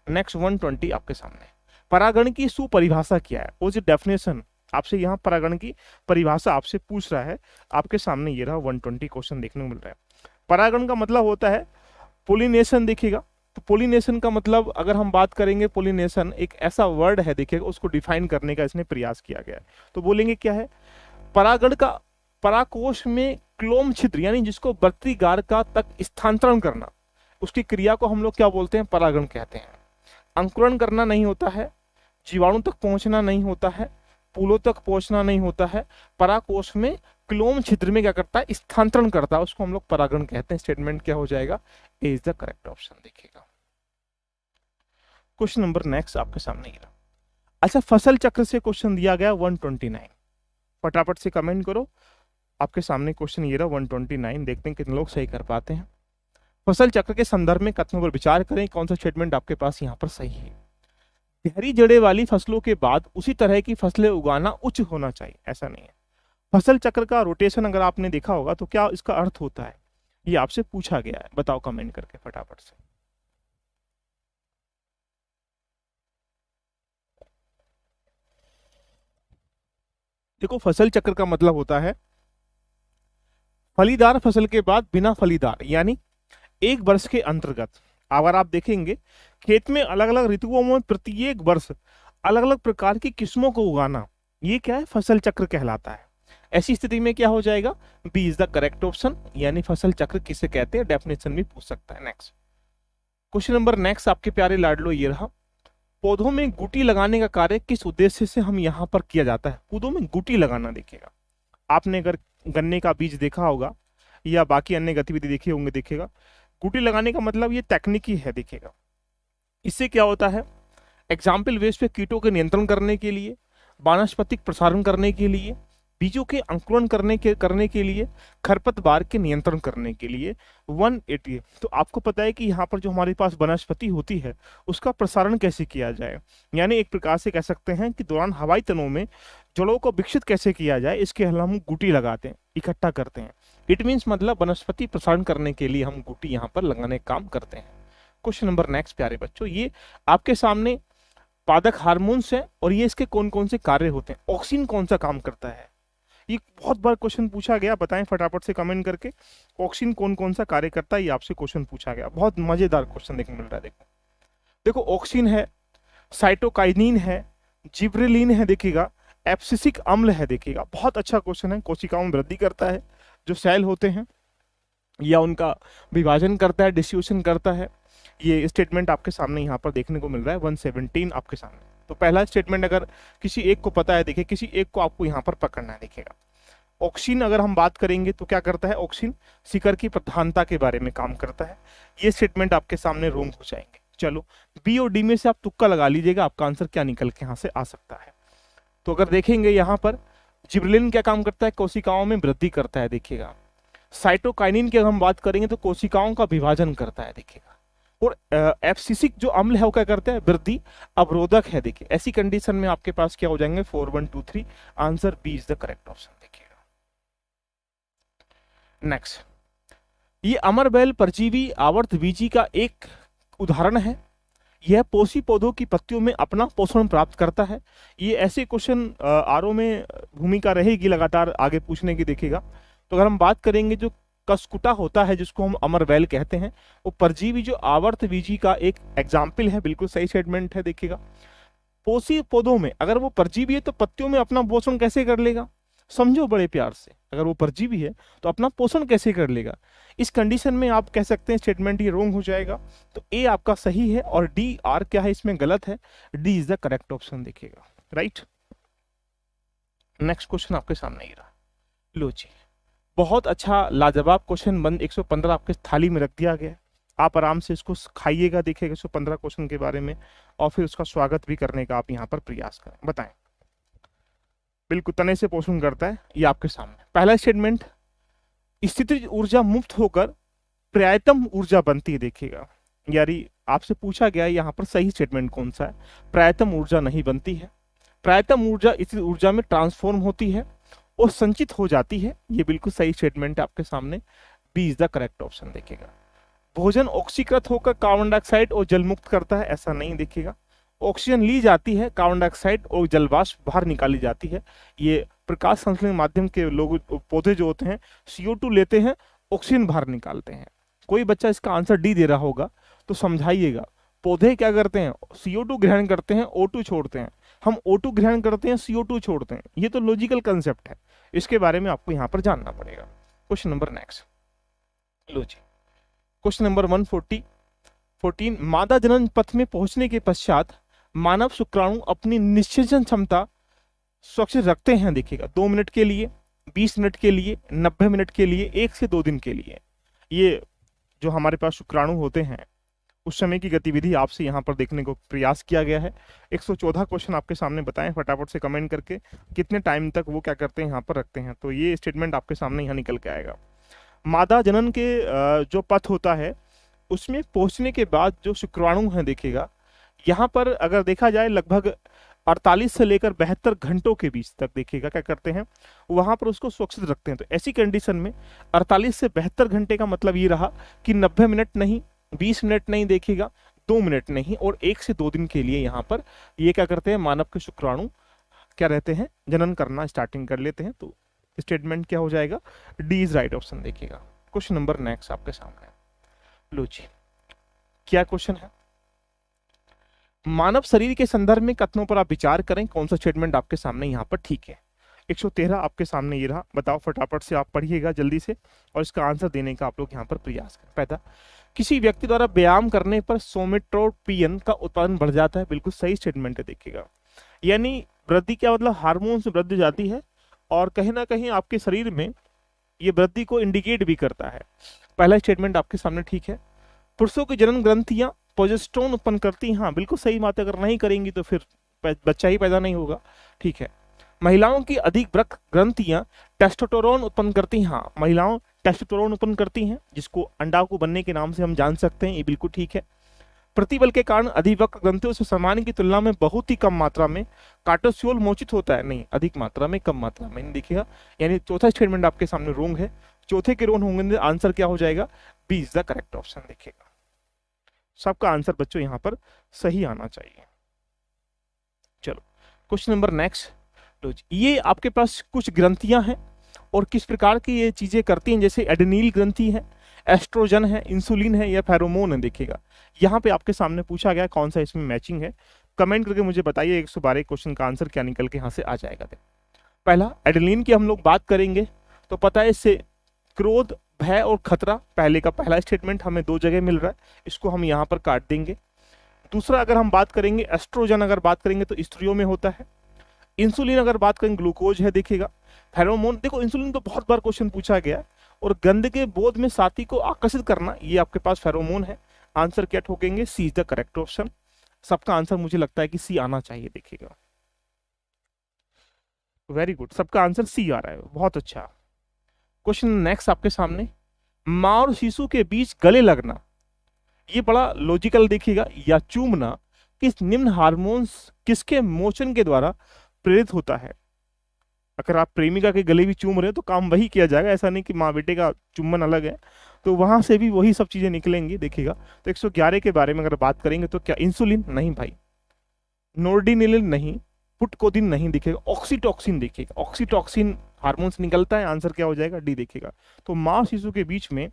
नेक्स्ट 120 आपके सामने। परागण की सुपरिभाषा क्या है? वो जो डेफिनेशन आपसे यहाँ परागण की परिभाषा आपसे पूछ रहा है, आपके सामने ये रहा 120 क्वेश्चन देखने को मिल रहा है। परागण का मतलब होता है पोलिनेशन। देखिएगा तो पोलिनेशन का मतलब अगर हम बात करेंगे, पोलिनेशन एक ऐसा वर्ड है, देखिएगा उसको डिफाइन करने का इसने प्रयास किया गया है। तो बोलेंगे क्या है? परागण का पराकोश में क्लोम छिद्र यानी जिसको वर्तिगारिका तक स्थानांतरण करना, उसकी क्रिया को हम लोग क्या बोलते हैं? परागण कहते हैं। अंकुरण करना नहीं होता है, जीवाणु तक पहुंचना नहीं होता है, फूलों तक पहुंचना नहीं होता है। पराकोश में क्लोम छिद्र में क्या करता है? स्थानांतरण करता है, उसको हम लोग परागण कहते हैं। स्टेटमेंट क्या हो जाएगा? ए इज द करेक्ट ऑप्शन। देखिएगा क्वेश्चन नंबर नेक्स्ट आपके सामने ये। अच्छा, फसल चक्र से क्वेश्चन दिया गया 129, फटाफट से कमेंट करो। आपके सामने क्वेश्चन ये रहा 129, देखते हैं कितने लोग सही कर पाते हैं। फसल चक्र के संदर्भ में कथनों पर विचार करें, कौन सा स्टेटमेंट आपके पास यहाँ पर सही है? गहरी जड़ें वाली फसलों के बाद उसी तरह की फसलें उगाना उच्च होना चाहिए, ऐसा नहीं है। फसल चक्र का रोटेशन अगर आपने देखा होगा तो क्या इसका अर्थ होता है, ये आपसे पूछा गया है। बताओ कमेंट करके फटाफट से। देखो फसल चक्र का मतलब होता है फलीदार फसल के बाद बिना फलीदार, यानी एक वर्ष के अंतर्गत अगर आप देखेंगे खेत में अलग अलग ऋतुओं में प्रत्येक वर्ष अलग अलग प्रकार की किस्मों को उगाना, ये क्या है? फसल चक्र कहलाता है। ऐसी स्थिति में क्या हो जाएगा? B is the correct option, यानी फसल चक्र किसे कहते हैं? डेफिनेशन भी पूछ सकता है। नेक्स्ट क्वेश्चन नंबर नेक्स्ट आपके प्यारे लाडलो ये रहा। पौधों में गुटी लगाने का कार्य किस उद्देश्य से हम यहाँ पर किया जाता है? पौधों में गुटी लगाना। देखिएगा, आपने अगर गन्ने का बीज देखा होगा या बाकी अन्य गतिविधि देखी होंगे, देखिएगा गुटी लगाने का मतलब ये तकनीकी है। देखिएगा इससे क्या होता है, एग्जाम्पल वेस्ट पे कीटों के नियंत्रण करने के लिए, वानस्पतिक प्रसारण करने के लिए, बीजों के अंकुरण करने के लिए, खरपतवार के नियंत्रण करने के लिए 180। तो आपको पता है कि यहाँ पर जो हमारे पास वनस्पति होती है उसका प्रसारण कैसे किया जाए, यानी एक प्रकार से कह सकते हैं कि दौरान हवाई तनों में जड़ों को विकसित कैसे किया जाए, इसके लिए हम गुटी लगाते हैं, इकट्ठा करते हैं। इट मीन्स मतलब वनस्पति प्रसारण करने के लिए हम गुटी यहाँ पर लगाने का काम करते हैं। क्वेश्चन नंबर नेक्स्ट प्यारे बच्चों, ये आपके सामने पादक हार्मोन्स है और ये इसके कौन कौन से कार्य होते हैं। ऑक्सीन कौन सा काम करता है, ये बहुत बार क्वेश्चन पूछा गया, बताएं फटाफट से कमेंट करके। ऑक्सीन कौन कौन सा कार्य करता है, ये आपसे क्वेश्चन पूछा गया, बहुत मजेदार क्वेश्चन देखने मिल रहा है। देखो देखो ऑक्सीन है, साइटोकाइनिन है, जिब्रेलिन है, देखिएगा एब्सिसिक अम्ल है। देखिएगा बहुत अच्छा क्वेश्चन है। कोशिकाओं में वृद्धि करता है, जो सेल होते हैं या उनका विभाजन करता है, डिस्ट्रीब्यूशन करता है। ये स्टेटमेंट आपके सामने यहाँ पर देखने को मिल रहा है 117 आपके सामने। तो पहला स्टेटमेंट अगर किसी एक को पता है, देखिए किसी एक को आपको यहाँ पर पकड़ना है। देखिएगा ऑक्सीन अगर हम बात करेंगे तो क्या करता है, ऑक्सीन शिकर की प्रधानता के बारे में काम करता है। ये स्टेटमेंट आपके सामने रूम हो जाएंगे। चलो बी और डी में से आप तुक्का लगा लीजिएगा, आपका आंसर क्या निकल के यहाँ से आ सकता है। तो अगर देखेंगे यहाँ पर जिब्रेलिन क्या काम करता है, कोशिकाओं में वृद्धि करता है। देखिएगा साइटोकाइनिन की अगर हम बात करेंगे तो कोशिकाओं का विभाजन करता है। देखिएगा और एब्सिसिक जो अम्ल है वो क्या करता है, वृद्धि अवरोधक है। देखिए ऐसी कंडीशन में आपके पास क्या हो जाएंगे 4 1 2 3, answer B is the correct option. देखिएगा नेक्स्ट, ये अमरबेल परजीवी आवर्तबीजी का एक उदाहरण है। यह पोषी पौधों की पत्तियों में अपना पोषण प्राप्त करता है। ये ऐसे क्वेश्चन आरओ में भूमिका रहेगी लगातार आगे पूछने की। देखिएगा तो अगर हम बात करेंगे जो कसकुटा होता है जिसको हम अमरबेल कहते हैं, वो परजीवी जो आवर्तबीजी का एक एग्जाम्पल है। बिल्कुल सही स्टेटमेंट है। देखिएगा पोषी पौधों में अगर वो परजीवी है तो पत्तियों में अपना पोषण कैसे कर लेगा, समझो बड़े प्यार से, अगर वो परजीवी है तो अपना पोषण कैसे कर लेगा। इस कंडीशन में आप कह सकते हैं स्टेटमेंट ये रॉन्ग हो जाएगा। तो ए आपका सही है और डी आर क्या है इसमें गलत है, D is the correct option. देखिएगा राइट। नेक्स्ट क्वेश्चन आपके सामने ही रहा, लो जी बहुत अच्छा लाजवाब क्वेश्चन बंद 115 आपके थाली में रख दिया गया है। आप आराम से इसको खाइएगा, देखिएगा 115 क्वेश्चन के बारे में और फिर उसका स्वागत भी करने का आप यहाँ पर प्रयास करें। बताएं, बिल्कुल तने से पोषण करता है। ये आपके सामने पहला स्टेटमेंट, स्थितिज ऊर्जा मुक्त होकर पर्यायतम ऊर्जा बनती है। देखिएगा यानी आपसे पूछा गया है यहाँ पर सही स्टेटमेंट कौन सा है, पर्यायतम ऊर्जा नहीं बनती है। पर्यायतम ऊर्जा स्थितिज ऊर्जा में ट्रांसफॉर्म होती है और संचित हो जाती है। ये बिल्कुल सही स्टेटमेंट है आपके सामने, B is the correct option. देखिएगा भोजन ऑक्सीकृत होकर कार्बन डाइऑक्साइड और जल मुक्त करता है, ऐसा नहीं। देखिएगा ऑक्सीजन ली जाती है, कार्बन डाइऑक्साइड और जलवाष्प बाहर निकाली जाती है। ये प्रकाश संश्लेषण माध्यम के लोग पौधे जो होते हैं CO2 लेते हैं, ऑक्सीजन बाहर निकालते हैं। कोई बच्चा इसका आंसर डी दे रहा होगा तो समझाइएगा, पौधे क्या करते हैं, CO2 ग्रहण करते हैं, O2 छोड़ते हैं। हम O2 ग्रहण करते हैं, CO2 छोड़ते हैं। ये तो लॉजिकल कंसेप्ट है, इसके बारे में आपको यहाँ पर जानना पड़ेगा। क्वेश्चन नंबर नेक्स्ट, लो जी क्वेश्चन नंबर 114, मादा जनन पथ में पहुंचने के पश्चात मानव शुक्राणु अपनी निषेचन क्षमता सुरक्षित रखते हैं। देखिएगा 2 मिनट के लिए, 20 मिनट के लिए, 90 मिनट के लिए, 1 से 2 दिन के लिए। ये जो हमारे पास शुक्राणु होते हैं उस समय की गतिविधि आपसे यहाँ पर देखने को प्रयास किया गया है। 114 क्वेश्चन आपके सामने बताएं फटाफट से कमेंट करके कितने टाइम तक वो क्या करते हैं यहाँ पर रखते हैं। तो ये स्टेटमेंट आपके सामने यहाँ निकल के आएगा। मादा जनन के जो पथ होता है उसमें पहुंचने के बाद जो शुक्राणु हैं, देखिएगा यहाँ पर अगर देखा जाए लगभग 48 से लेकर 72 घंटों के बीच तक देखिएगा क्या करते हैं, वहां पर उसको सुरक्षित रखते हैं। तो ऐसी कंडीशन में 48 से 72 घंटे का मतलब ये रहा कि 90 मिनट नहीं, 20 मिनट नहीं, देखिएगा 2 मिनट नहीं, और 1 से 2 दिन के लिए यहाँ पर ये क्या करते हैं, मानव के शुक्राणु क्या रहते हैं, जनन करना स्टार्टिंग कर लेते हैं। तो स्टेटमेंट क्या हो जाएगा, डी इज राइट ऑप्शन। देखिएगा क्वेश्चन नंबर नेक्स्ट आपके सामने, लो जी क्या क्वेश्चन है, मानव शरीर के संदर्भ में कथनों पर आप विचार करें, कौन सा स्टेटमेंट आपके सामने यहाँ पर ठीक है। 113 आपके सामने ये रहा, बताओ फटाफट से आप पढ़िएगा जल्दी से और इसका आंसर देने का आप लोग यहाँ पर प्रयास करें। पहला, किसी व्यक्ति द्वारा व्यायाम करने पर सोमेट्रोपियन का उत्पादन बढ़ जाता है, बिल्कुल सही स्टेटमेंट है देखिएगा। यानी वृद्धि क्या मतलब हार्मोन से वृद्धि जाती है और कहीं ना कहीं आपके शरीर में ये वृद्धि को इंडिकेट भी करता है। पहला स्टेटमेंट आपके सामने ठीक है। पुरुषों की जनन ग्रंथियां प्रोजेस्टेरोन उत्पन्न करती हैं, हाँ बिल्कुल सही बात है, अगर नहीं करेंगी तो फिर बच्चा ही पैदा नहीं होगा, ठीक है। महिलाओं की अधिक वृक्क ग्रंथियां टेस्टोस्टेरोन उत्पन्न करती हैं, हाँ महिलाओं टेस्टोस्टेरोन उत्पन्न करती हैं, जिसको अंडाकु बनने के नाम से हम जान सकते हैं, ये बिल्कुल ठीक है। प्रतिबल के कारण अधिवक्र ग्रंथियों से सामान्य की तुलना में बहुत ही कम मात्रा में कार्टोसियोल मोचित होता है, नहीं अधिक मात्रा में कम मात्रा में नहीं देखिएगा। यानी चौथा स्टेटमेंट आपके सामने रोंग है। चौथे के रोंग होंगे, आंसर क्या हो जाएगा, B is the correct option देखिएगा। सबका आंसर बच्चों यहां पर सही आना चाहिए। चलो क्वेश्चन नंबर नेक्स्ट। तो ये आपके पास कुछ ग्रंथियां हैं और किस प्रकार की ये चीजें करती हैं, जैसे एडेनिल ग्रंथि है, एस्ट्रोजन है, इंसुलिन है या फेरोमोन है देखिएगा। यहाँ पे आपके सामने पूछा गया कौन सा इसमें मैचिंग है, कमेंट करके मुझे बताइए 112 क्वेश्चन का आंसर क्या निकल के यहाँ से आ जाएगा। पहला एडेनिन की हम लोग बात करेंगे तो पता है इससे क्रोध, भय और खतरा, पहले का पहला स्टेटमेंट हमें दो जगह मिल रहा है, इसको हम यहाँ पर काट देंगे। दूसरा अगर हम बात करेंगे एस्ट्रोजन, अगर बात करेंगे तो स्त्रियों में होता है। इंसुलिन अगर बात करेंगे ग्लूकोज है देखिएगा। फेरोमोन, देखो इंसुलिन तो बहुत बार क्वेश्चन पूछा गया, और गंध के बोध में साथी को आकर्षित करना, ये आपके पास फेरोमोन है। आंसर क्या ठोकेंगे, सी इज द करेक्ट ऑप्शन। सबका आंसर मुझे लगता है कि सी आना चाहिए देखिएगा। वेरी गुड, सबका आंसर सी आ रहा है, बहुत अच्छा। क्वेश्चन नेक्स्ट आपके सामने, मां और शिशु के बीच गले लगना, ये बड़ा लॉजिकल देखिएगा, या चूमना किस निम्न हार्मोन्स किसके मोचन के द्वारा प्रेरित होता है। अगर आप प्रेमिका के गले भी चूम रहे हो तो काम वही किया जाएगा, ऐसा नहीं कि माँ बेटे का चुम्बन अलग है, तो वहां से भी वही सब चीजें निकलेंगी देखिएगा। तो 111 के बारे में अगर बात करेंगे तो क्या इंसुलिन नहीं भाई, नोर्डिनिलिन नहीं, पुटकोदिन नहीं दिखेगा, ऑक्सीटॉक्सिन देखिएगा, ऑक्सीटॉक्सिन हार्मोन से निकलता है, आंसर क्या हो जाएगा, डी देखिएगा। तो माँ शिशु के बीच में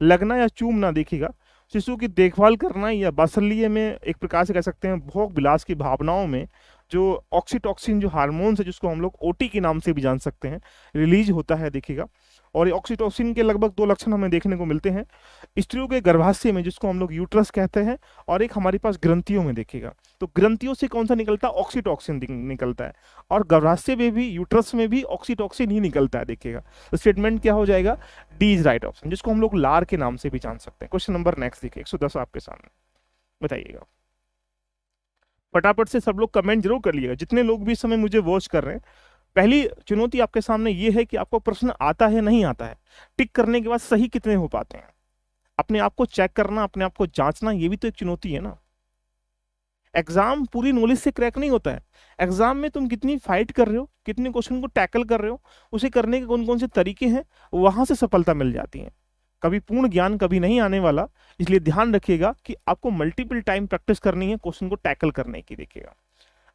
लगना या चूमना देखिएगा, शिशु की देखभाल करना या बात्सल्य में एक प्रकार से कह सकते हैं भोग विलास की भावनाओं में जो ऑक्सीटॉक्सिन जो हार्मोन है, जिसको हम लोग ओटी के नाम से भी जान सकते हैं, रिलीज होता है देखिएगा। और ये ऑक्सीटॉक्सिन के लगभग दो लक्षण हमें देखने को मिलते हैं, स्त्रियों के गर्भाशय में जिसको हम लोग यूट्रस कहते हैं, और एक हमारे पास ग्रंथियों में देखिएगा। तो ग्रंथियों से कौन सा निकलता है, ऑक्सीटॉक्सिन निकलता है, और गर्भाशय में भी यूट्रस में भी ऑक्सीटॉक्सिन ही निकलता है देखिएगा। तो स्टेटमेंट क्या हो जाएगा, डी इज राइट ऑप्शन, जिसको हम लोग लार के नाम से भी जान सकते हैं। क्वेश्चन नंबर नेक्स्ट देखिए, 110 आपके सामने, बताइएगा फटाफट से सब लोग कमेंट जरूर कर लिएगा, जितने लोग भी इस समय मुझे वॉच कर रहे हैं। पहली चुनौती आपके सामने ये है कि आपको प्रश्न आता है नहीं आता है, टिक करने के बाद सही कितने हो पाते हैं, अपने आप को चेक करना, अपने आप को जांचना, ये भी तो एक चुनौती है ना। एग्जाम पूरी नॉलेज से क्रैक नहीं होता है, एग्जाम में तुम कितनी फाइट कर रहे हो, कितने क्वेश्चन को टैकल कर रहे हो, उसे करने के कौन कौन से तरीके हैं, वहां से सफलता मिल जाती है। कभी पूर्ण ज्ञान कभी नहीं आने वाला, इसलिए ध्यान रखिएगा कि आपको मल्टीपल टाइम प्रैक्टिस करनी है क्वेश्चन को टैकल करने की। देखिएगा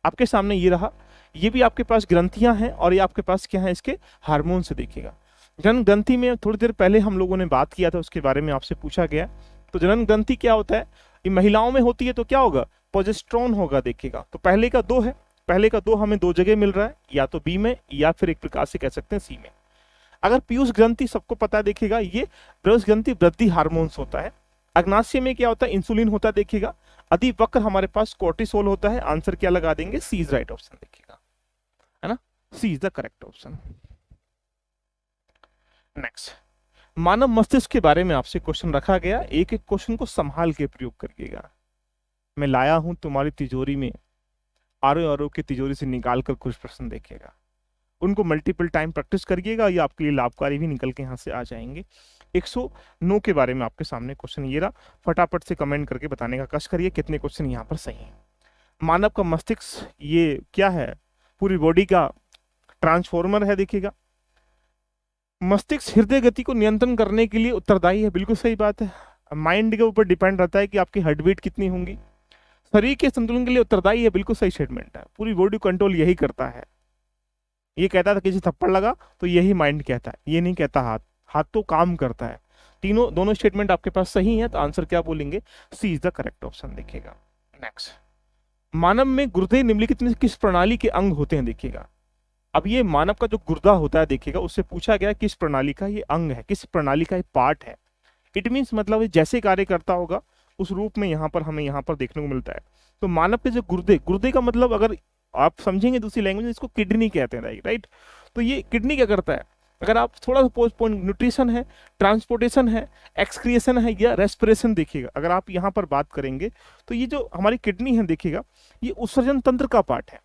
आपके सामने ये रहा, ये भी आपके पास ग्रंथियां हैं और ये आपके पास क्या है, इसके हार्मोन से देखिएगा। जनन ग्रंथि में थोड़ी देर पहले हम लोगों ने बात किया था, उसके बारे में आपसे पूछा गया। तो जनन ग्रंथि क्या होता है, ये महिलाओं में होती है, तो क्या होगा, प्रोजेस्टेरोन होगा देखिएगा। तो पहले का दो है, पहले का दो हमें दो जगह मिल रहा है, या तो बी में या फिर एक प्रकार से कह सकते हैं सी में। अगर पीयूष ग्रंथि सबको पता देखिएगा, ये पीयूष ग्रंथि वृद्धि हार्मोन्स होता है। अग्नाशय में क्या होता है, इंसुलिन होता है देखिएगा। अधिवक्र हमारे पास कोर्टिसोल होता है, आंसर क्या लगा देंगे, सी इज राइट ऑप्शन देखिएगा, है ना, C is the correct option. Next, मानव मस्तिष्क के बारे में आपसे क्वेश्चन रखा गया, एक एक क्वेश्चन को संभाल के प्रयोग करिएगा। मैं लाया हूं तुम्हारी तिजोरी में, आरो आरो की तिजोरी से निकाल कर कुछ प्रश्न देखिएगा, उनको मल्टीपल टाइम प्रैक्टिस करिएगा, ये आपके लिए लाभकारी भी निकल के यहाँ से आ जाएंगे। 109 के बारे में आपके सामने क्वेश्चन ये रहा, फटाफट से कमेंट करके बताने का कष्ट करिए कितने क्वेश्चन यहाँ पर सही हैं। मानव का मस्तिष्क ये क्या है, पूरी बॉडी का ट्रांसफॉर्मर है देखिएगा। मस्तिष्क हृदय गति को नियंत्रण करने के लिए उत्तरदायी है, बिल्कुल सही बात है। माइंड के ऊपर डिपेंड रहता है कि आपकी हार्ट बीट कितनी होंगी। शरीर के संतुलन के लिए उत्तरदायी है, बिल्कुल सही स्टेटमेंट है। पूरी बॉडी कंट्रोल यही करता है। ये कहता था किसी थप्पड़ लगा तो यही माइंड कहता है, ये नहीं कहता हाथ, हाथ तो काम करता है। तीनों दोनों स्टेटमेंट आपके पास सही है, तो आंसर क्या बोलेंगे, सी इज द करेक्ट ऑप्शन देखिएगा। नेक्स्ट, मानव में गुर्दे निम्नलिखित में किस प्रणाली के अंग होते हैं देखिएगा। अब ये मानव का जो गुर्दा होता है देखिएगा, उससे पूछा गया किस प्रणाली का ये अंग है, किस प्रणाली का ये पार्ट है। इट मीन्स मतलब ये जैसे कार्य करता होगा उस रूप में यहाँ पर हमें यहाँ पर देखने को मिलता है। तो मानव के जो गुर्दे, गुर्दे का मतलब अगर आप समझेंगे दूसरी लैंग्वेज में इसको किडनी कहते हैं, राइट। तो ये किडनी क्या करता है, अगर आप थोड़ा सा न्यूट्रिशन है, ट्रांसपोर्टेशन है, एक्सक्रिएशन है या रेस्पिरेशन देखिएगा, अगर आप यहाँ पर बात करेंगे तो ये जो हमारी किडनी है देखिएगा, ये उत्सर्जन तंत्र का पार्ट है।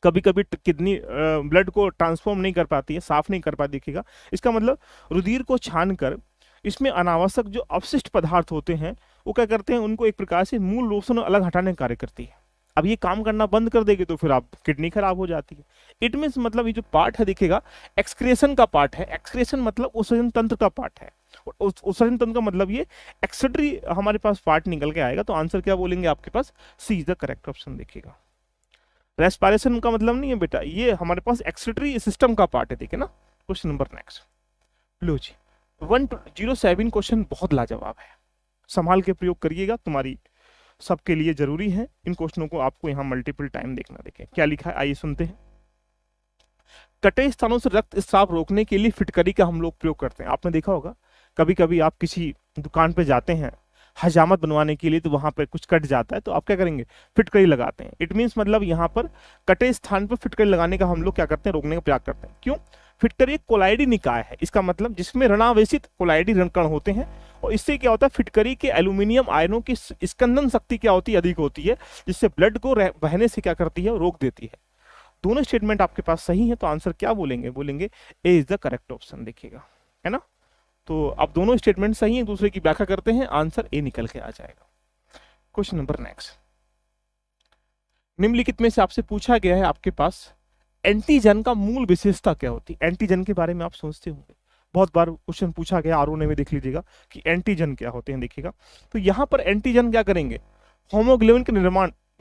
कभी कभी किडनी ब्लड को ट्रांसफॉर्म नहीं कर पाती है, साफ नहीं कर पाती, देखिएगा। इसका मतलब रुधिर को छान कर इसमें अनावश्यक जो अपशिष्ट पदार्थ होते हैं वो क्या करते हैं, उनको एक प्रकार से मूल रूप से अलग हटाने का कार्य करती है। अब ये काम करना बंद कर देगी तो फिर आप किडनी खराब हो जाती है। इट मीन्स मतलब ये जो पार्ट है देखिएगा, एक्सक्रिएशन का पार्ट है। एक्सक्रिएशन मतलब उत्सर्जन तंत्र का पार्ट है। उत्सर्जन तंत्र का मतलब ये एक्सेटरी हमारे पास पार्ट निकल के आएगा। तो आंसर क्या बोलेंगे आपके पास, सी इज द करेक्ट ऑप्शन। देखिएगा रेस्पिरेशन का मतलब नहीं है बेटा, ये हमारे पास एक्सेटरी सिस्टम का पार्ट है, देखिए ना। क्वेश्चन नंबर नेक्स्ट, लो जी 107 क्वेश्चन बहुत लाजवाब है, संभाल के प्रयोग करिएगा, तुम्हारी सबके लिए जरूरी है। इन क्वेश्चनों को आपको यहाँ मल्टीपल टाइम देखना। देखें क्या लिखा है, आइए सुनते हैं। कटे स्थानों से रक्त स्राव रोकने के लिए फिटकरी का हम लोग प्रयोग करते हैं। आपने देखा होगा कभी कभी आप किसी दुकान पे जाते हैं हजामत बनवाने के लिए, तो वहां पर कुछ कट जाता है तो आप क्या करेंगे, फिटकरी लगाते हैं। इट मीन्स मतलब यहाँ पर कटे स्थान पर फिटकरी लगाने का हम लोग क्या करते हैं, रोकने का प्रयास करते हैं। क्यों, फिटकरी एक कोलाइडी निकाय है, इसका मतलब जिसमें ऋणावेशित कोलाइडी ऋणकण होते हैं, और इससे क्या होता है, फिटकरी के एल्यूमिनियम आयनों की स्कंदन शक्ति क्या होती है, अधिक होती है, जिससे ब्लड को बहने से क्या करती है, रोक देती है। दोनों स्टेटमेंट आपके पास सही है, तो आंसर क्या बोलेंगे, बोलेंगे ए इज द करेक्ट ऑप्शन। देखिएगा, है ना। तो अब दोनों स्टेटमेंट सही है, दूसरे की व्याख्या करते हैं, आंसर ए निकल के आ जाएगा। क्वेश्चन नंबर नेक्स्ट, निम्नलिखित में से आपसे पूछा गया है आपके पास एंटीजन का मूल विशेषता क्या होती है। एंटीजन के बारे में आप सोचते होंगे, बहुत बार क्वेश्चन पूछा गया, आरओ में देख लीजिएगा कि एंटीजन क्या होते हैं। देखिएगा तो यहाँ पर एंटीजन क्या करेंगे, होमोग्लोबिन के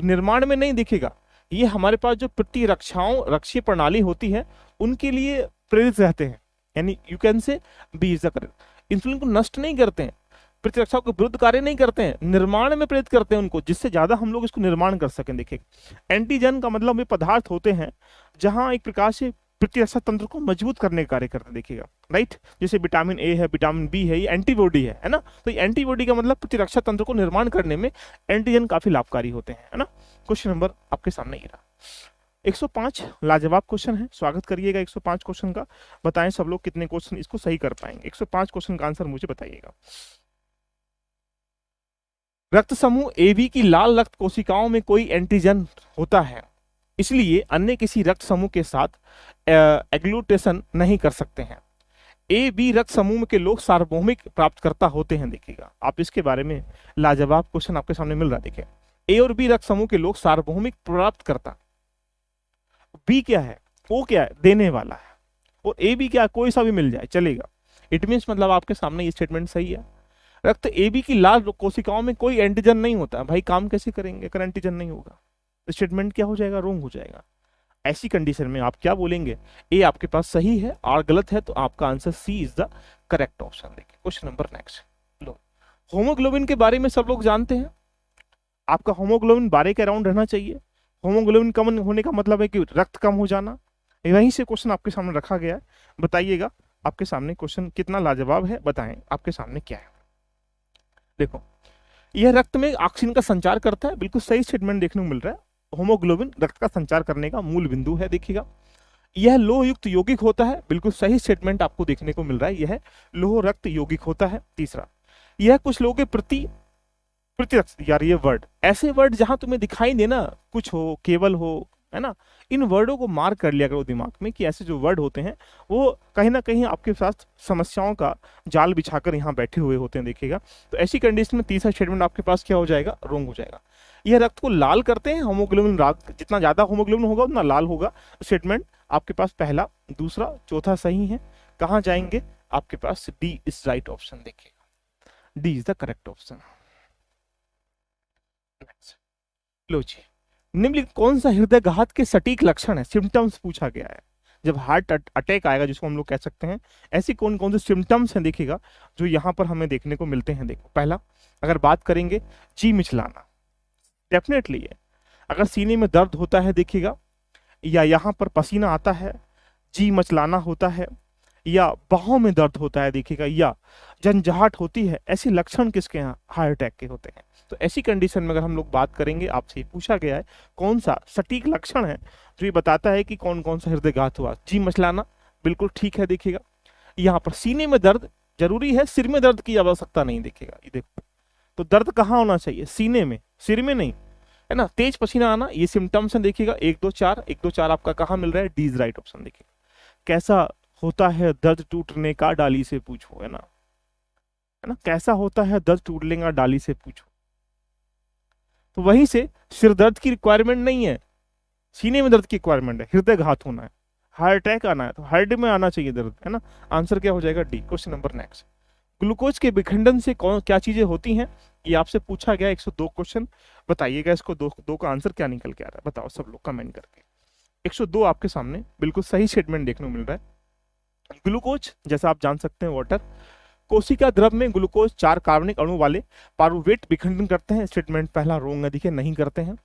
निर्माण में नहीं दिखेगा, ये हमारे पास जो प्रतिरक्षाओं रक्षीय प्रणाली होती है उनके लिए प्रेरित रहते हैं, यानी you can say B is the correct. Insulin को नष्ट नहीं करते हैं, प्रतिरक्षाओं के विरुद्ध कार्य नहीं करते हैं, निर्माण में प्रेरित करते हैं उनको, जिससे ज्यादा हम लोग इसको निर्माण कर सकें। देखिए एंटीजन का मतलब वे पदार्थ होते हैं जहां एक प्रकार से प्रतिरक्षा तंत्र को मजबूत करने का कार्य करते हैं। देखिएगा राइट, जैसे विटामिन ए है, विटामिन बी है, ये एंटीबॉडी है ना। तो ये एंटीबॉडी का मतलब प्रतिरक्षा तंत्र को निर्माण करने में एंटीजन काफी लाभकारी होते हैं, है ना। क्वेश्चन नंबर आपके सामने ये रहा 105, लाजवाब क्वेश्चन है, स्वागत करिएगा 105 क्वेश्चन का। बताएं सब लोग कितने क्वेश्चन इसको सही कर पाएंगे। 105 क्वेश्चन का आंसर मुझे बताइएगा। रक्त समूह AB की लाल रक्त कोशिकाओं में कोई एंटीजन होता है, इसलिए अन्य किसी रक्त समूह के साथ एग्लूटेशन नहीं कर सकते हैं। AB रक्त समूह के लोग सार्वभौमिक प्राप्तकर्ता होते हैं। देखिएगा आप इसके बारे में लाजवाब क्वेश्चन आपके सामने मिल रहा है। देखिए A और B रक्त समूह के लोग सार्वभौमिक प्राप्तकर्ता, B क्या है, O क्या है, देने वाला है, और AB क्या है, कोई सा भी मिल जाए चलेगा। इट मीन्स मतलब आपके सामने ये स्टेटमेंट सही है। रक्त AB की लाल कोशिकाओं में कोई एंटीजन नहीं होता, भाई काम कैसे करेंगे अगर एंटीजन नहीं होगा, तो स्टेटमेंट क्या हो जाएगा, रोंग हो जाएगा। ऐसी कंडीशन में आप क्या बोलेंगे, ए आपके पास सही है और गलत है, तो आपका answer C is the correct option. देखिए question number next, low haemoglobin के बारे में सब लोग जानते हैं, आपका होमोग्लोबिन 12 के अराउंड रहना चाहिए। होमोग्लोबिन कम होने का मतलब है कि रक्त कम हो जाना, वहीं से क्वेश्चन आपके सामने रखा गया है। बताइएगा आपके सामने क्वेश्चन कितना लाजवाब है, बताएं आपके सामने क्या है। देखो यह रक्त में ऑक्सीजन का संचार करता है, बिल्कुल सही स्टेटमेंट देखने को मिल रहा है। होमोग्लोबिन रक्त का संचार करने का मूल बिंदु है। देखिएगा यह लोह युक्त यौगिक होता है, बिल्कुल सही स्टेटमेंट आपको देखने को मिल रहा है, यह लोह रक्त यौगिक होता है। तीसरा, यह कुछ लोगों के प्रति यार ये वर्ड, ऐसे वर्ड जहां तुम्हें दिखाई देना कुछ हो, केवल हो, है ना, इन वर्डों को मार्क कर लिया करो दिमाग में कि ऐसे जो वर्ड होते हैं वो कहीं ना कहीं आपके साथ समस्याओं का जाल बिछाकर यहाँ बैठे हुए होते हैं। देखिएगा तो ऐसी कंडीशन में तीसरा स्टेटमेंट आपके पास क्या हो जाएगा, रोंग हो जाएगा। यह रक्त को लाल करते हैं, होमोग्लोबिन जितना ज्यादा होमोग्लोबिन होगा उतना लाल होगा। स्टेटमेंट आपके पास पहला, दूसरा, चौथा सही है। कहाँ जाएंगे, आपके पास डी इज राइट ऑप्शन। देखिएगा D is the correct option. लो जी, निम्नलिखित कौन सा हृदयघात के सटीक लक्षण है, सिम्टम्स पूछा गया है। जब हार्ट अटैक आएगा जिसको हम लोग कह सकते हैं, ऐसी कौन कौन से सिम्टम्स हैं देखिएगा जो यहाँ पर हमें देखने को मिलते हैं। देखो पहला अगर बात करेंगे, जी मिचलाना, डेफिनेटली है। अगर सीने में दर्द होता है देखिएगा, या यहाँ पर पसीना आता है, जी मचलाना होता है, या बाहों में दर्द होता है देखिएगा, या झंझाहट होती है, ऐसे लक्षण किसके हैं, हार्ट अटैक के होते हैं। तो ऐसी कंडीशन में अगर हम लोग बात करेंगे, आपसे ये पूछा गया है कौन सा सटीक लक्षण है जो ये बताता है कि कौन कौन सा हृदयघात हुआ, जी मचलाना बिल्कुल ठीक है देखिएगा। यहाँ पर सीने में दर्द जरूरी है, सिर में दर्द की आवश्यकता नहीं देखिएगा, ये देखो तो दर्द कहाँ होना चाहिए, सीने में, सिर में नहीं, है ना। तेज पसीना आना, ये सिम्टम्स हैं देखिएगा, 1 2 4, 1 2 4 आपका कहाँ मिल रहा है, डी इज राइट ऑप्शन देखिएगा। कैसा होता है दर्द टूटने का, डाली से पूछो, है ना, कैसा होता है दर्द टूटने का, डाली से पूछो। तो वहीं से सिर दर्द की रिक्वायरमेंट नहीं है, सीने में दर्द की रिक्वायरमेंट है, हृदयघात होना है, हार्ट अटैक आना है, तो हार्ट में आना चाहिए दर्द, है ना। आंसर क्या हो जाएगा, D. Question number next, glucose के विखंडन से कौन क्या चीजें होती हैं, ये आपसे पूछा गया 102 क्वेश्चन। बताइएगा इसको, दो का आंसर क्या निकल के आ रहा है, बताओ सब लोग कमेंट करके। 102 आपके सामने बिल्कुल सही स्टेटमेंट देखने को मिल रहा है। ग्लूकोज जैसा आप जान सकते हैं वाटर, कोशिका द्रव में ग्लूकोज 4 कार्बनिक अणु वाले पारुवेट विखंडन करते हैं, स्टेटमेंट पहला रोंग है, देखिए नहीं करते हैं।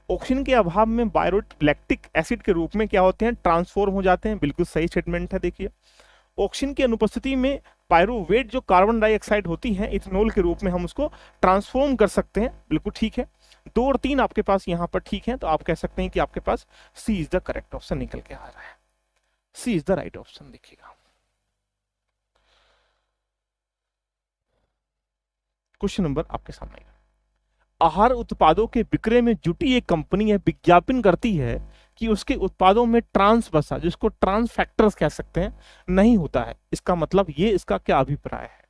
ऑक्सीजन के अभाव में बायरोट लैक्टिक एसिड के रूप में क्या होते हैं, ट्रांसफॉर्म हो जाते हैं, बिल्कुल सही स्टेटमेंट है देखिए। ऑक्सीजन की अनुपस्थिति में पायरुवेट जो कार्बन डाइऑक्साइड होती है, इथेनॉल के रूप में हम उसको ट्रांसफॉर्म कर सकते हैं, बिल्कुल ठीक है। 2 और 3 आपके पास यहाँ पर ठीक है, तो आप कह सकते हैं कि आपके पास सी इज द करेक्ट ऑप्शन निकल के आ रहा है, सी इज द राइट ऑप्शन देखिएगा। क्वेश्चन नंबर आपके सामने, आहार उत्पादों के विक्रय में जुटी एक कंपनी है विज्ञापन करती है कि उसके उत्पादों में ट्रांस वसा, जिसको ट्रांस फैक्टर्स कह सकते हैं, नहीं होता है, इसका मतलब ये, इसका क्या अभिप्राय है।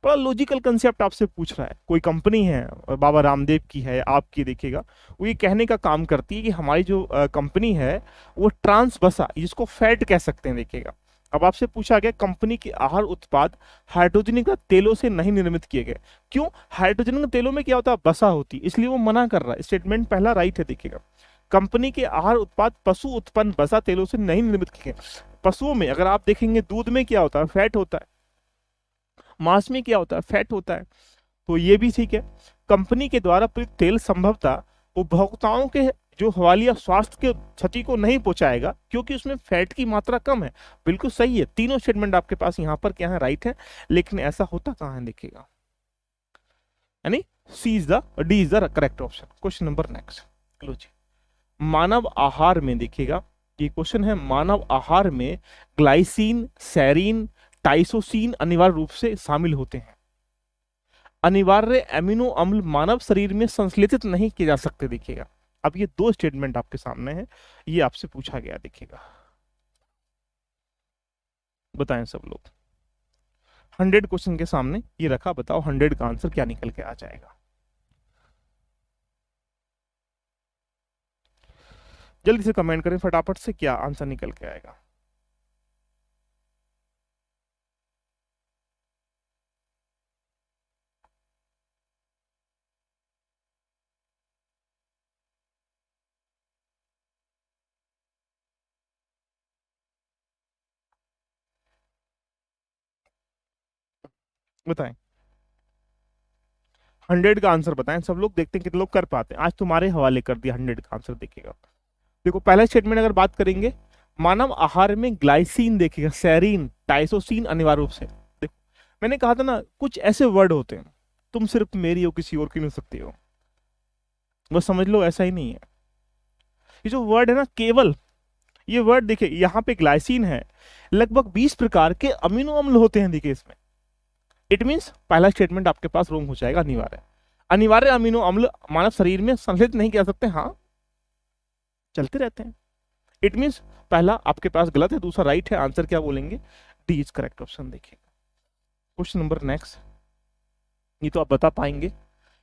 बड़ा लॉजिकल कंसेप्ट आपसे पूछ रहा है, कोई कंपनी है, बाबा रामदेव की है, आपकी, देखिएगा वो ये कहने का काम करती है कि हमारी जो कंपनी है वो ट्रांस वसा, जिसको फैट कह सकते हैं देखिएगा। अब आपसे पूछा गया कंपनी के आहार उत्पाद हाइड्रोजनिक तेलों से नहीं निर्मित किए गए, क्यों, हाइड्रोजनिक तेलों में क्या होता है, वसा होती, इसलिए वो मना कर रहा है, स्टेटमेंट पहला राइट है देखिएगा। कंपनी के आहार उत्पाद पशु उत्पन्न वसा तेलों से नहीं निर्मित किए गए। पशुओं में अगर आप देखेंगे, दूध में क्या होता है, फैट होता है, मांस में क्या होता है, फैट होता है, तो ये भी ठीक है। कंपनी के द्वारा प्रयुक्त तेल संभवतः उपभोक्ताओं के जो हवालिया स्वास्थ्य के क्षति को नहीं पहुंचाएगा, क्योंकि उसमें फैट की मात्रा कम है, बिल्कुल सही है। तीनों स्टेटमेंट आपके पास यहाँ पर क्या है, राइट है, लेकिन ऐसा होता कहाँ है देखिएगा, यानी C is the, D is the correct option. Question number next, लो जी, मानव आहार में देखिएगा, ये क्वेश्चन है, मानव आहार में ग्लाइसिन, सेरीन, टाइसोसिन अनिवार्य रूप से शामिल होते हैं। अनिवार्य एमिनो अम्ल मानव शरीर में संश्लेषित नहीं किए जा सकते देखिएगा। अब ये 2 स्टेटमेंट आपके सामने है, ये आपसे पूछा गया देखिएगा, बताएं सब लोग। 100 क्वेश्चन के सामने ये रखा, बताओ 100 का आंसर क्या निकल के आ जाएगा, जल्दी से कमेंट करें फटाफट से, क्या आंसर निकल के आएगा। बताएं 100 का आंसर, बताएं सब लोग, देखते हैं कितने लोग कर पाते हैं। आज तुम्हारे हवाले कर दिया 100 का आंसर देखिएगा। देखो पहला स्टेटमेंट अगर बात करेंगे, मानव आहार में ग्लाइसिन देखिएगा, सेरीन, टाइसोसिन अनिवार्य रूप से, देखो मैंने कहा था ना, कुछ ऐसे वर्ड होते हैं, तुम सिर्फ मेरी हो, किसी और की नहीं सकती हो, बस समझ लो ऐसा ही नहीं है। ये जो वर्ड है ना, केवल ये वर्ड देखिए, यहाँ पे ग्लाइसिन है, लगभग 20 प्रकार के अमीनो अम्ल होते हैं देखिए इसमें। इट मीन्स पहला स्टेटमेंट आपके पास रोंग हो जाएगा, अनिवार्य, अनिवार्य अमीनो अम्ल मानव शरीर में संश्लेषित नहीं किया सकते, हाँ चलते रहते हैं। इट मीन्स पहला आपके पास गलत है, दूसरा राइट है, आंसर क्या बोलेंगे, डी इज करेक्ट ऑप्शन देखिएगा। क्वेश्चन नंबर नेक्स्ट, ये तो आप बता पाएंगे,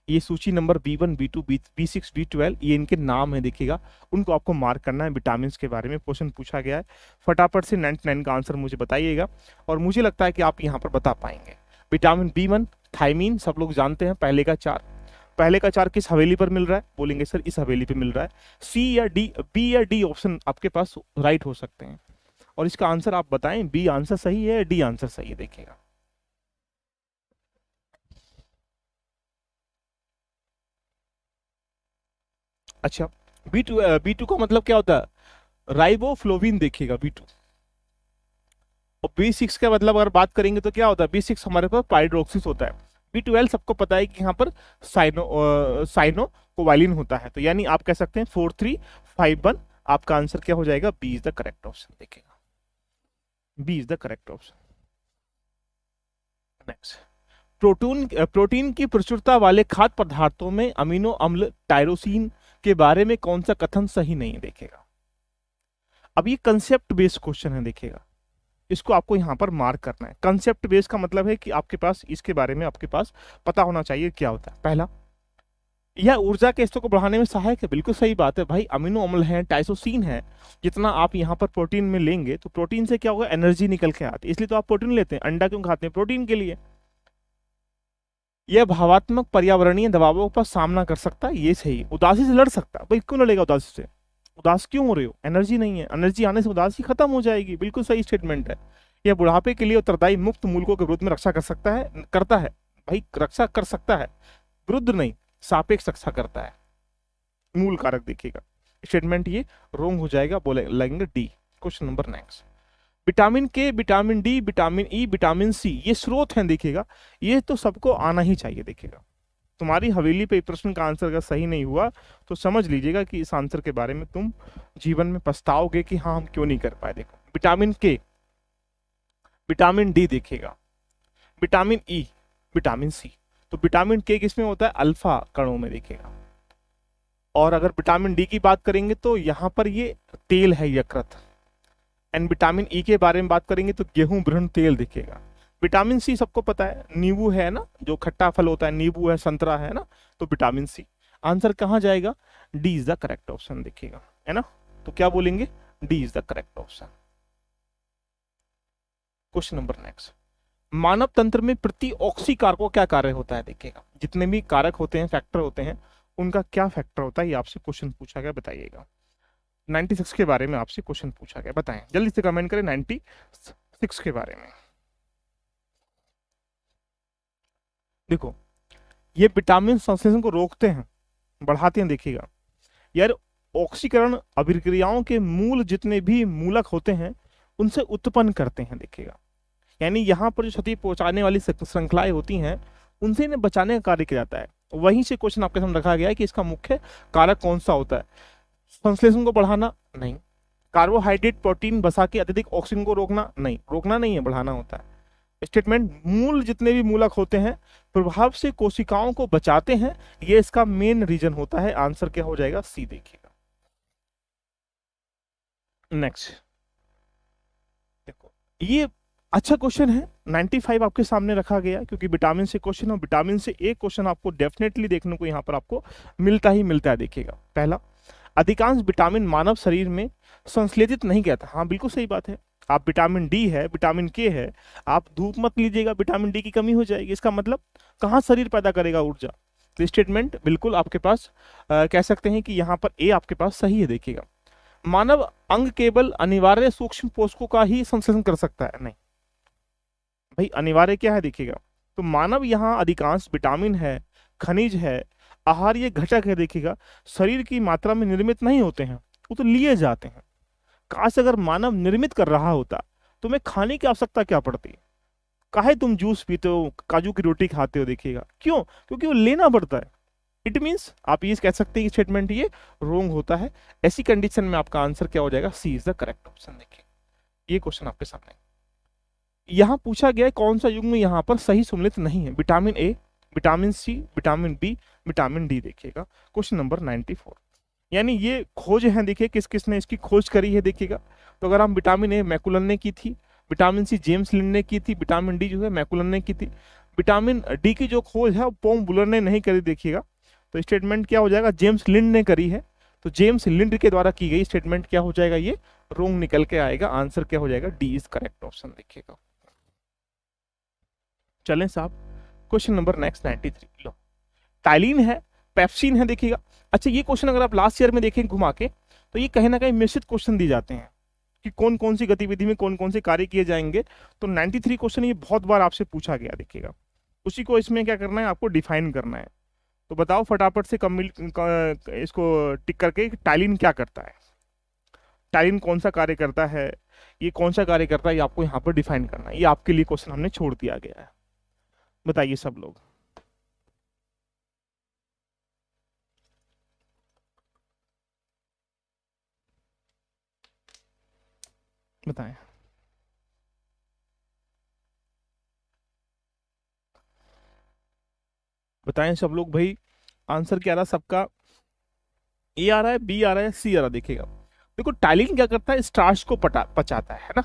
ये सूची number B1 B2 B6 B12 ये इनके नाम है देखिएगा, उनको आपको मार्क करना है। विटामिन के बारे में क्वेश्चन पूछा गया है, फटाफट से 99 का आंसर मुझे बताइएगा, और मुझे लगता है कि आप यहाँ पर बता पाएंगे। विटामिन B1 थायमीन सब लोग जानते हैं, पहले का 4, पहले का 4 किस हवेली पर मिल रहा है, बोलेंगे सर इस हवेली पर मिल रहा है। सी या डी, बी या डी ऑप्शन आपके पास राइट हो सकते हैं, और इसका आंसर आप बताएं, बी आंसर सही है, डी आंसर सही है देखिएगा। अच्छा, B2 का मतलब क्या होता है, राइबोफ्लोविन देखिएगा B2, और B6 का मतलब अगर बात करेंगे तो क्या होता है, B6 हमारे पास पाइड्रोक्सिस होता है। B12 सबको पता है कि यहाँ पर साइनो कोवालिन होता है। तो यानी आप कह सकते हैं 4351, आपका आंसर क्या हो जाएगा, B is the correct option. देखिएगा B is the correct option. Next, protein की प्रचुरता वाले खाद्य पदार्थों में अमीनो अम्ल टायरोसिन के बारे में कौन सा कथन सही नहीं है। देखिएगा अब ये कंसेप्ट बेस्ड क्वेश्चन है, देखिएगा इसको आपको यहां पर मार्क करना है। कंसेप्ट बेस्ड का मतलब है कि आपके पास इसके बारे में आपके पास पता होना चाहिए क्या होता है। पहला, यह ऊर्जा के स्तरों को बढ़ाने में सहायक है, बिल्कुल सही बात है भाई। अमीनो अम्ल है, टाइसोसिन है, जितना आप यहाँ पर प्रोटीन में लेंगे तो प्रोटीन से क्या होगा, एनर्जी निकल के आती है, इसलिए तो आप प्रोटीन लेते हैं। अंडा क्यों खाते हैं, प्रोटीन के लिए। यह भावात्मक पर्यावरणीय दबावों का सामना कर सकता है, ये सही। उदासी से लड़ सकता है, भाई क्यों लड़ेगा उदासी से, उदास क्यों हो रहे हो, एनर्जी नहीं है, एनर्जी आने से उदासी खत्म हो जाएगी, बिल्कुल सही स्टेटमेंट है। यह बुढ़ापे के लिए उत्तरदायी मुक्त मूलकों के विरुद्ध में रक्षा कर सकता है, करता है भाई, रक्षा कर सकता है, विरुद्ध नहीं, सापेक्ष रक्षा करता है, मूल कारक। देखिएगा स्टेटमेंट ये रोंग हो जाएगा, बोले लगेंगे D. Question number next, vitamin K, vitamin D, vitamin E, vitamin C ये स्रोत हैं। देखिएगा ये तो सबको आना ही चाहिए। देखिएगा तुम्हारी हवेली पे प्रश्न का आंसर अगर सही नहीं हुआ तो समझ लीजिएगा कि इस आंसर के बारे में तुम जीवन में पछताओगे कि हाँ हम क्यों नहीं कर पाए। देखो विटामिन के, विटामिन डी, देखिएगा विटामिन ई, विटामिन सी। तो विटामिन के किसमें होता है, अल्फा कणों में। देखिएगा और अगर विटामिन डी की बात करेंगे तो यहाँ पर ये तेल है यकृत। एंड विटामिन ई के बारे में बात करेंगे तो गेहूं बृहण तेल। दिखेगा विटामिन सी सबको पता है, नींबू है ना, जो खट्टा फल होता है, नींबू है, संतरा है ना, तो विटामिन सी। आंसर कहाँ जाएगा, D is the correct option. देखिएगा है ना, तो क्या बोलेंगे, D is the correct option. Question number next, मानव तंत्र में प्रति ऑक्सी कारकों क्या कार्य होता है। देखिएगा जितने भी कारक होते हैं, फैक्टर होते हैं, उनका क्या फैक्टर होता है, ये आपसे क्वेश्चन पूछा गया, बताइएगा। 96 के बारे में आपसे क्वेश्चन पूछा गया, बताएं जल्दी से कमेंट करें 96 के बारे में। देखो ये विटामिन संश्लेषण को रोकते हैं, बढ़ाते हैं। देखिएगा यार, ऑक्सीकरण अभिक्रियाओं के मूल जितने भी मूलक होते हैं उनसे उत्पन्न करते हैं। देखिएगा यानी यहाँ पर जो क्षति पहुंचाने वाली श्रृंखलाएं होती हैं उनसे इन्हें बचाने का कार्य किया जाता है। वहीं से क्वेश्चन आपके सामने रखा गया है कि इसका मुख्य कारक कौन सा होता है। संश्लेषण को बढ़ाना नहीं, कार्बोहाइड्रेट प्रोटीन बसा के अत्यधिक ऑक्सीजन को रोकना नहीं, रोकना नहीं है, बढ़ाना होता है। स्टेटमेंट, मूल जितने भी मूलक होते हैं प्रभाव से कोशिकाओं को बचाते हैं, ये इसका मेन रीजन होता है। आंसर क्या हो जाएगा, सी। देखिएगा नेक्स्ट, देखो ये अच्छा क्वेश्चन है, 95 आपके सामने रखा गया क्योंकि विटामिन से क्वेश्चन और विटामिन से एक क्वेश्चन आपको डेफिनेटली देखने को यहाँ पर आपको मिलता ही मिलता है। देखिएगा पहला, अधिकांश विटामिन मानव शरीर में संश्लेषित नहीं किया था। हाँ बिल्कुल सही बात है। आप विटामिन डी है, विटामिन के है, आप धूप मत लीजिएगा, विटामिन डी की कमी हो जाएगी। इसका मतलब कहाँ शरीर पैदा करेगा ऊर्जा। तो स्टेटमेंट बिल्कुल आपके पास कह सकते हैं कि यहाँ पर ए आपके पास सही है। देखिएगा मानव अंग केवल अनिवार्य सूक्ष्म पोषकों का ही संश्लेषण कर सकता है, नहीं भाई, अनिवार्य क्या है। देखिएगा तो मानव यहाँ अधिकांश विटामिन है, खनिज है, आहार ये घटक है। देखिएगा शरीर की मात्रा में निर्मित नहीं होते हैं, वो तो लिए जाते हैं। काश अगर मानव निर्मित कर रहा होता तो मैं खाने की आवश्यकता क्या पड़ती, काहे तुम जूस पीते हो, काजू की रोटी खाते हो। देखिएगा क्यों, क्योंकि वो लेना पड़ता है। इट मीन्स आप ये कह सकते हैं कि स्टेटमेंट ये रोंग होता है। ऐसी कंडीशन में आपका आंसर क्या हो जाएगा, सी इज द करेक्ट ऑप्शन। देखिए ये क्वेश्चन आपके सामने यहाँ पूछा गया है, कौन सा युग्म यहाँ पर सही सम्मिलित नहीं है। Vitamin A, vitamin C, vitamin B, vitamin D. देखिएगा क्वेश्चन नंबर 94, यानी ये खोज है। देखिए किस किस ने इसकी खोज करी है। देखिएगा तो अगर हम विटामिन ए मैकुलन ने की थी, विटामिन सी जेम्स लिंड ने की थी, विटामिन डी जो है मैकुलन ने की थी। विटामिन डी की जो खोज है वो पोम बुलर ने नहीं करी। देखिएगा तो स्टेटमेंट क्या हो जाएगा, जेम्स लिंड ने करी है, तो जेम्स लिंड के द्वारा की गई। स्टेटमेंट क्या हो जाएगा, ये रोंग निकल के आएगा। आंसर क्या हो जाएगा, डी इज करेक्ट ऑप्शन। देखिएगा चलें साहब, क्वेश्चन नंबर नेक्स्ट 93 लो, टाइलिन है, पेप्सिन है। देखिएगा अच्छा ये क्वेश्चन अगर आप लास्ट ईयर में देखें घुमा के तो ये कहीं ना कहीं मिश्रित क्वेश्चन दिए जाते हैं कि कौन कौन सी गतिविधि में कौन कौन से कार्य किए जाएंगे। तो 93 क्वेश्चन ये बहुत बार आपसे पूछा गया। देखिएगा उसी को इसमें क्या करना है, आपको डिफाइन करना है। तो बताओ फटाफट से इसको टिक करके टाइलिन क्या करता है। टाइलिन कौन सा कार्य करता है, ये कौन सा कार्य करता है, ये आपको यहाँ पर डिफाइन करना है। ये आपके लिए क्वेश्चन हमने छोड़ दिया गया है। बताइए सब लोग। बताएं। बताएं सब लोग भाई, आंसर क्या आ रहा सबका? ए आ रहा है, बी आ रहा है, सी आ रहा है? देखिएगा, देखो टाइलिन क्या करता है, स्टार्च को पचाता है ना।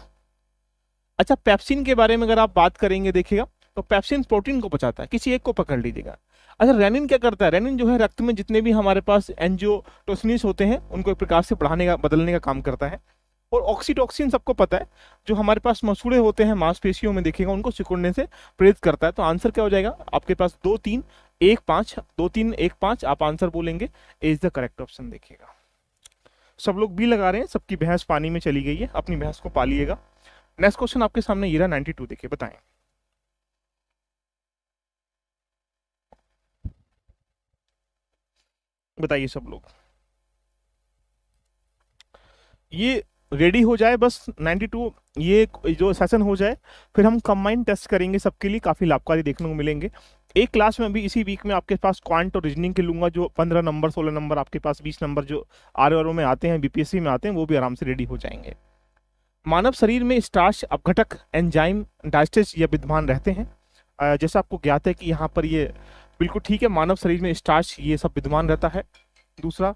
अच्छा, पेप्सिन के बारे में अगर आप बात करेंगे देखिएगा, तो पेप्सिन प्रोटीन को पचाता है, किसी एक को पकड़ लीजिएगा। अच्छा, रेनिन क्या करता है? रेनिन जो है रक्त में जितने भी हमारे पास एंजियोटेंसिस होते हैं उनको एक प्रकार से बढ़ाने का, बदलने का काम करता है। और ऑक्सीटोसिन सबको पता है, जो हमारे पास मसूड़े होते हैं मांसपेशियों में देखिएगा, उनको सिकुड़ने से प्रेरित करता है। तो आंसर क्या हो जाएगा आपके पास? 2 3 1 5, 2 3 1 5 आप आंसर बोलेंगे, इज द करेक्ट ऑप्शन। देखिएगा सब लोग बी लगा रहे हैं, सबकी भैंस पानी में चली गई है, अपनी भैंस को पालिएगा। नेक्स्ट क्वेश्चन आपके सामने ये रहा 92, देखिए बताएं। बताइए सब लोग, ये रेडी हो जाए बस 92, ये जो सेशन हो जाए, फिर हम कंबाइंड टेस्ट करेंगे, सबके लिए काफी लाभकारी देखने को मिलेंगे। एक क्लास में अभी इसी वीक में आपके पास क्वांट और रीजनिंग के लूंगा, जो 15 नंबर 16 नंबर आपके पास 20 नंबर जो आर में आते हैं, बीपीएससी में आते हैं, वो भी आराम से रेडी हो जाएंगे। मानव शरीर में स्टार्च अपघटक एंजाइम डाइजेस्ट या विद्यमान रहते हैं। जैसा आपको ज्ञात है कि यहाँ पर ये बिल्कुल ठीक है, मानव शरीर में स्टार्च ये सब विद्यमान रहता है। दूसरा,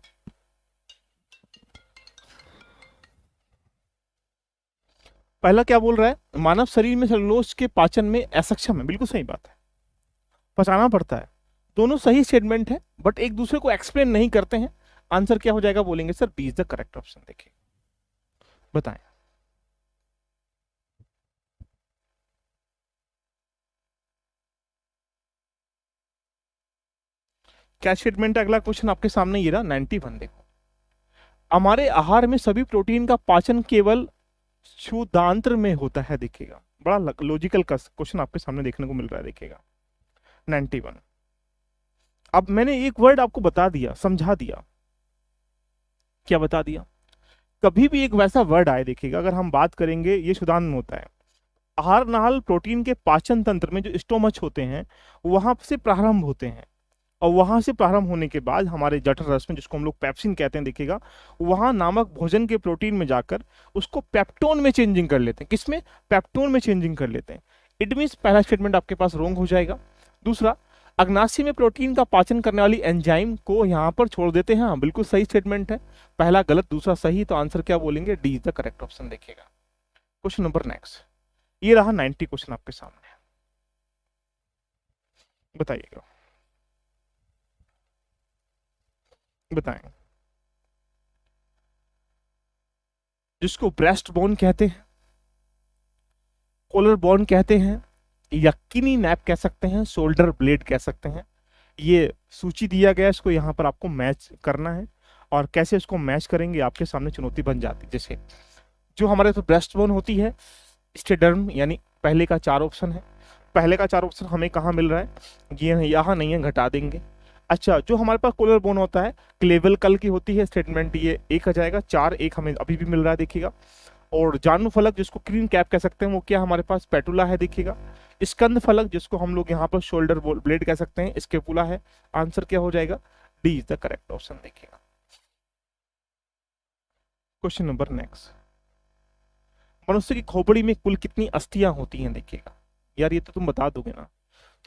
पहला क्या बोल रहा है? मानव शरीर में सेलुलोज के पाचन में असक्षम है, बिल्कुल सही बात है, पचाना पड़ता है। दोनों सही स्टेटमेंट है, बट एक दूसरे को एक्सप्लेन नहीं करते हैं। आंसर क्या हो जाएगा बोलेंगे sir? B is the correct option. देखिए बताएं। क्या स्टेटमेंट है? अगला क्वेश्चन आपके सामने ये रहा 91, देखो। हमारे आहार में सभी प्रोटीन का पाचन केवल क्षुदांत्र में होता है। देखिएगा, बड़ा लॉजिकल क्वेश्चन आपके सामने देखने को मिल रहा है। देखिएगा 91, अब मैंने एक वर्ड आपको बता दिया, समझा दिया। क्या बता दिया? कभी भी एक वैसा वर्ड आए, देखिएगा अगर हम बात करेंगे, ये क्षुदान में होता है। आहार नाल प्रोटीन के पाचन तंत्र में जो स्टोमच होते हैं वहां से प्रारंभ होते हैं, और वहां से प्रारंभ होने के बाद हमारे जठर रस में, जिसको हम लोग पेप्सिन कहते हैं, देखिएगा वहां नामक भोजन के प्रोटीन में जाकर उसको पेप्टोन में चेंजिंग कर लेते हैं। किसमें? पेप्टोन में चेंजिंग कर लेते हैं। इट मीन्स पहला स्टेटमेंट आपके पास रॉन्ग हो जाएगा। दूसरा, अग्नाशय में प्रोटीन का पाचन करने वाली एंजाइम को यहाँ पर छोड़ देते हैं। हाँ, बिल्कुल सही स्टेटमेंट है, पहला गलत दूसरा सही, तो आंसर क्या बोलेंगे? D is the correct option. देखिएगा क्वेश्चन नंबर नेक्स्ट, ये रहा 90 क्वेश्चन आपके सामने। बताइएगा, बताएं। जिसको ब्रेस्ट बोन कहते हैं, कोलर बोन कहते हैं, यकीनी नैप कह सकते हैं, शोल्डर ब्लेड कह सकते हैं, ये सूची दिया गया है, इसको यहाँ पर आपको मैच करना है। और कैसे इसको मैच करेंगे आपके सामने चुनौती बन जाती है। जैसे जो हमारे तो ब्रेस्ट बोन होती है, स्टेडर्म, यानी पहले का 4 ऑप्शन है। पहले का 4 ऑप्शन हमें कहाँ मिल रहा है? ये यहाँ नहीं है, घटा देंगे। अच्छा, जो हमारे पास कोलर बोन होता है, क्लेवल कल की होती है, स्टेटमेंट ये 1 आ जाएगा। 4 1 हमें अभी भी मिल रहा है, देखिएगा। और जानू फलक, जिसको क्रीम कैप कह सकते हैं, वो क्या हमारे पास? पेटुला है, देखिएगा। स्कंद फलक, जिसको हम लोग यहाँ पर शोल्डर ब्लेड कह सकते हैं, स्केपुला है। आंसर क्या हो जाएगा? D is the correct option. देखिएगा क्वेश्चन नंबर नेक्स्ट, मनुष्य की खोपड़ी में कुल कितनी अस्थियां होती हैं? देखिएगा यार, ये तो तुम बता दोगे ना,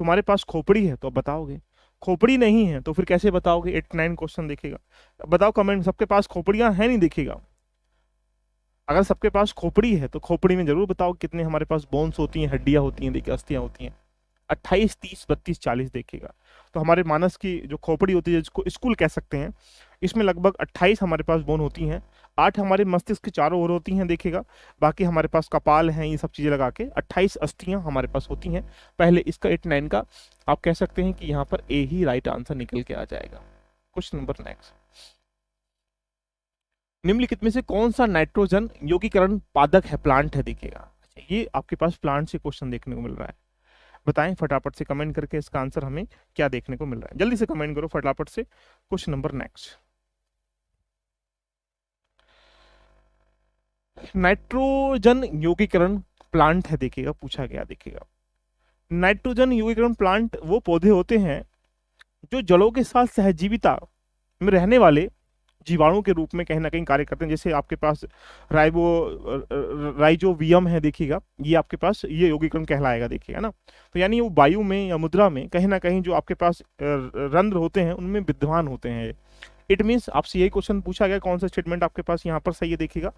तुम्हारे पास खोपड़ी है तो अब बताओगे, खोपड़ी नहीं है तो फिर कैसे बताओगे? 89 क्वेश्चन। देखिएगा बताओ कमेंट, सबके पास खोपड़ियां हैं नहीं? देखिएगा अगर सबके पास खोपड़ी है तो खोपड़ी में जरूर बताओ कितने हमारे पास बोन्स होती हैं, हड्डियां होती हैं, देखिए अस्थियां होती हैं। 28 30 32 40। देखिएगा तो हमारे मानस की जो खोपड़ी होती है, जिसको स्कूल कह सकते हैं, इसमें लगभग 28 हमारे पास बोन होती हैं। 8 हमारे मस्तिष्क के चारों ओर होती हैं, देखिएगा। बाकी हमारे पास कपाल हैं, ये सब चीजें लगा के 28 अस्थियां हमारे पास होती हैं। पहले इसका 89 का आप कह सकते हैं कि यहाँ पर ए ही राइट आंसर निकल के आ जाएगा। क्वेश्चन नंबर नेक्स्ट, निम्नलिखित में से कौन सा नाइट्रोजन यौगिकरण पादक है, प्लांट है? देखिएगा ये आपके पास प्लांट से क्वेश्चन देखने को मिल रहा है। बताएं फटाफट से कमेंट करके इसका आंसर हमें क्या देखने को मिल रहा है, जल्दी से कमेंट करो फटाफट से। क्वेश्चन नंबर नेक्स्ट, नाइट्रोजन यौगिकरण प्लांट है, देखिएगा पूछा गया, देखिएगा नाइट्रोजन यौगिकरण प्लांट वो पौधे होते हैं जो जड़ों के साथ सहजीविता में रहने वाले जीवाणु के रूप में कहीं ना कहीं कार्य करते हैं। जैसे आपके पास राइजोवियम है, देखिएगा ये आपके पास ये यौगिकरण कहलाएगा, देखिएगा ना। तो यानी वो वायु में या मुद्रा में कहीं ना कहीं जो आपके पास रंध्र होते हैं उनमें विद्यमान होते हैं। इट मीन्स आपसे यही क्वेश्चन पूछा गया, कौन सा स्टेटमेंट आपके पास यहाँ पर सही है, देखिएगा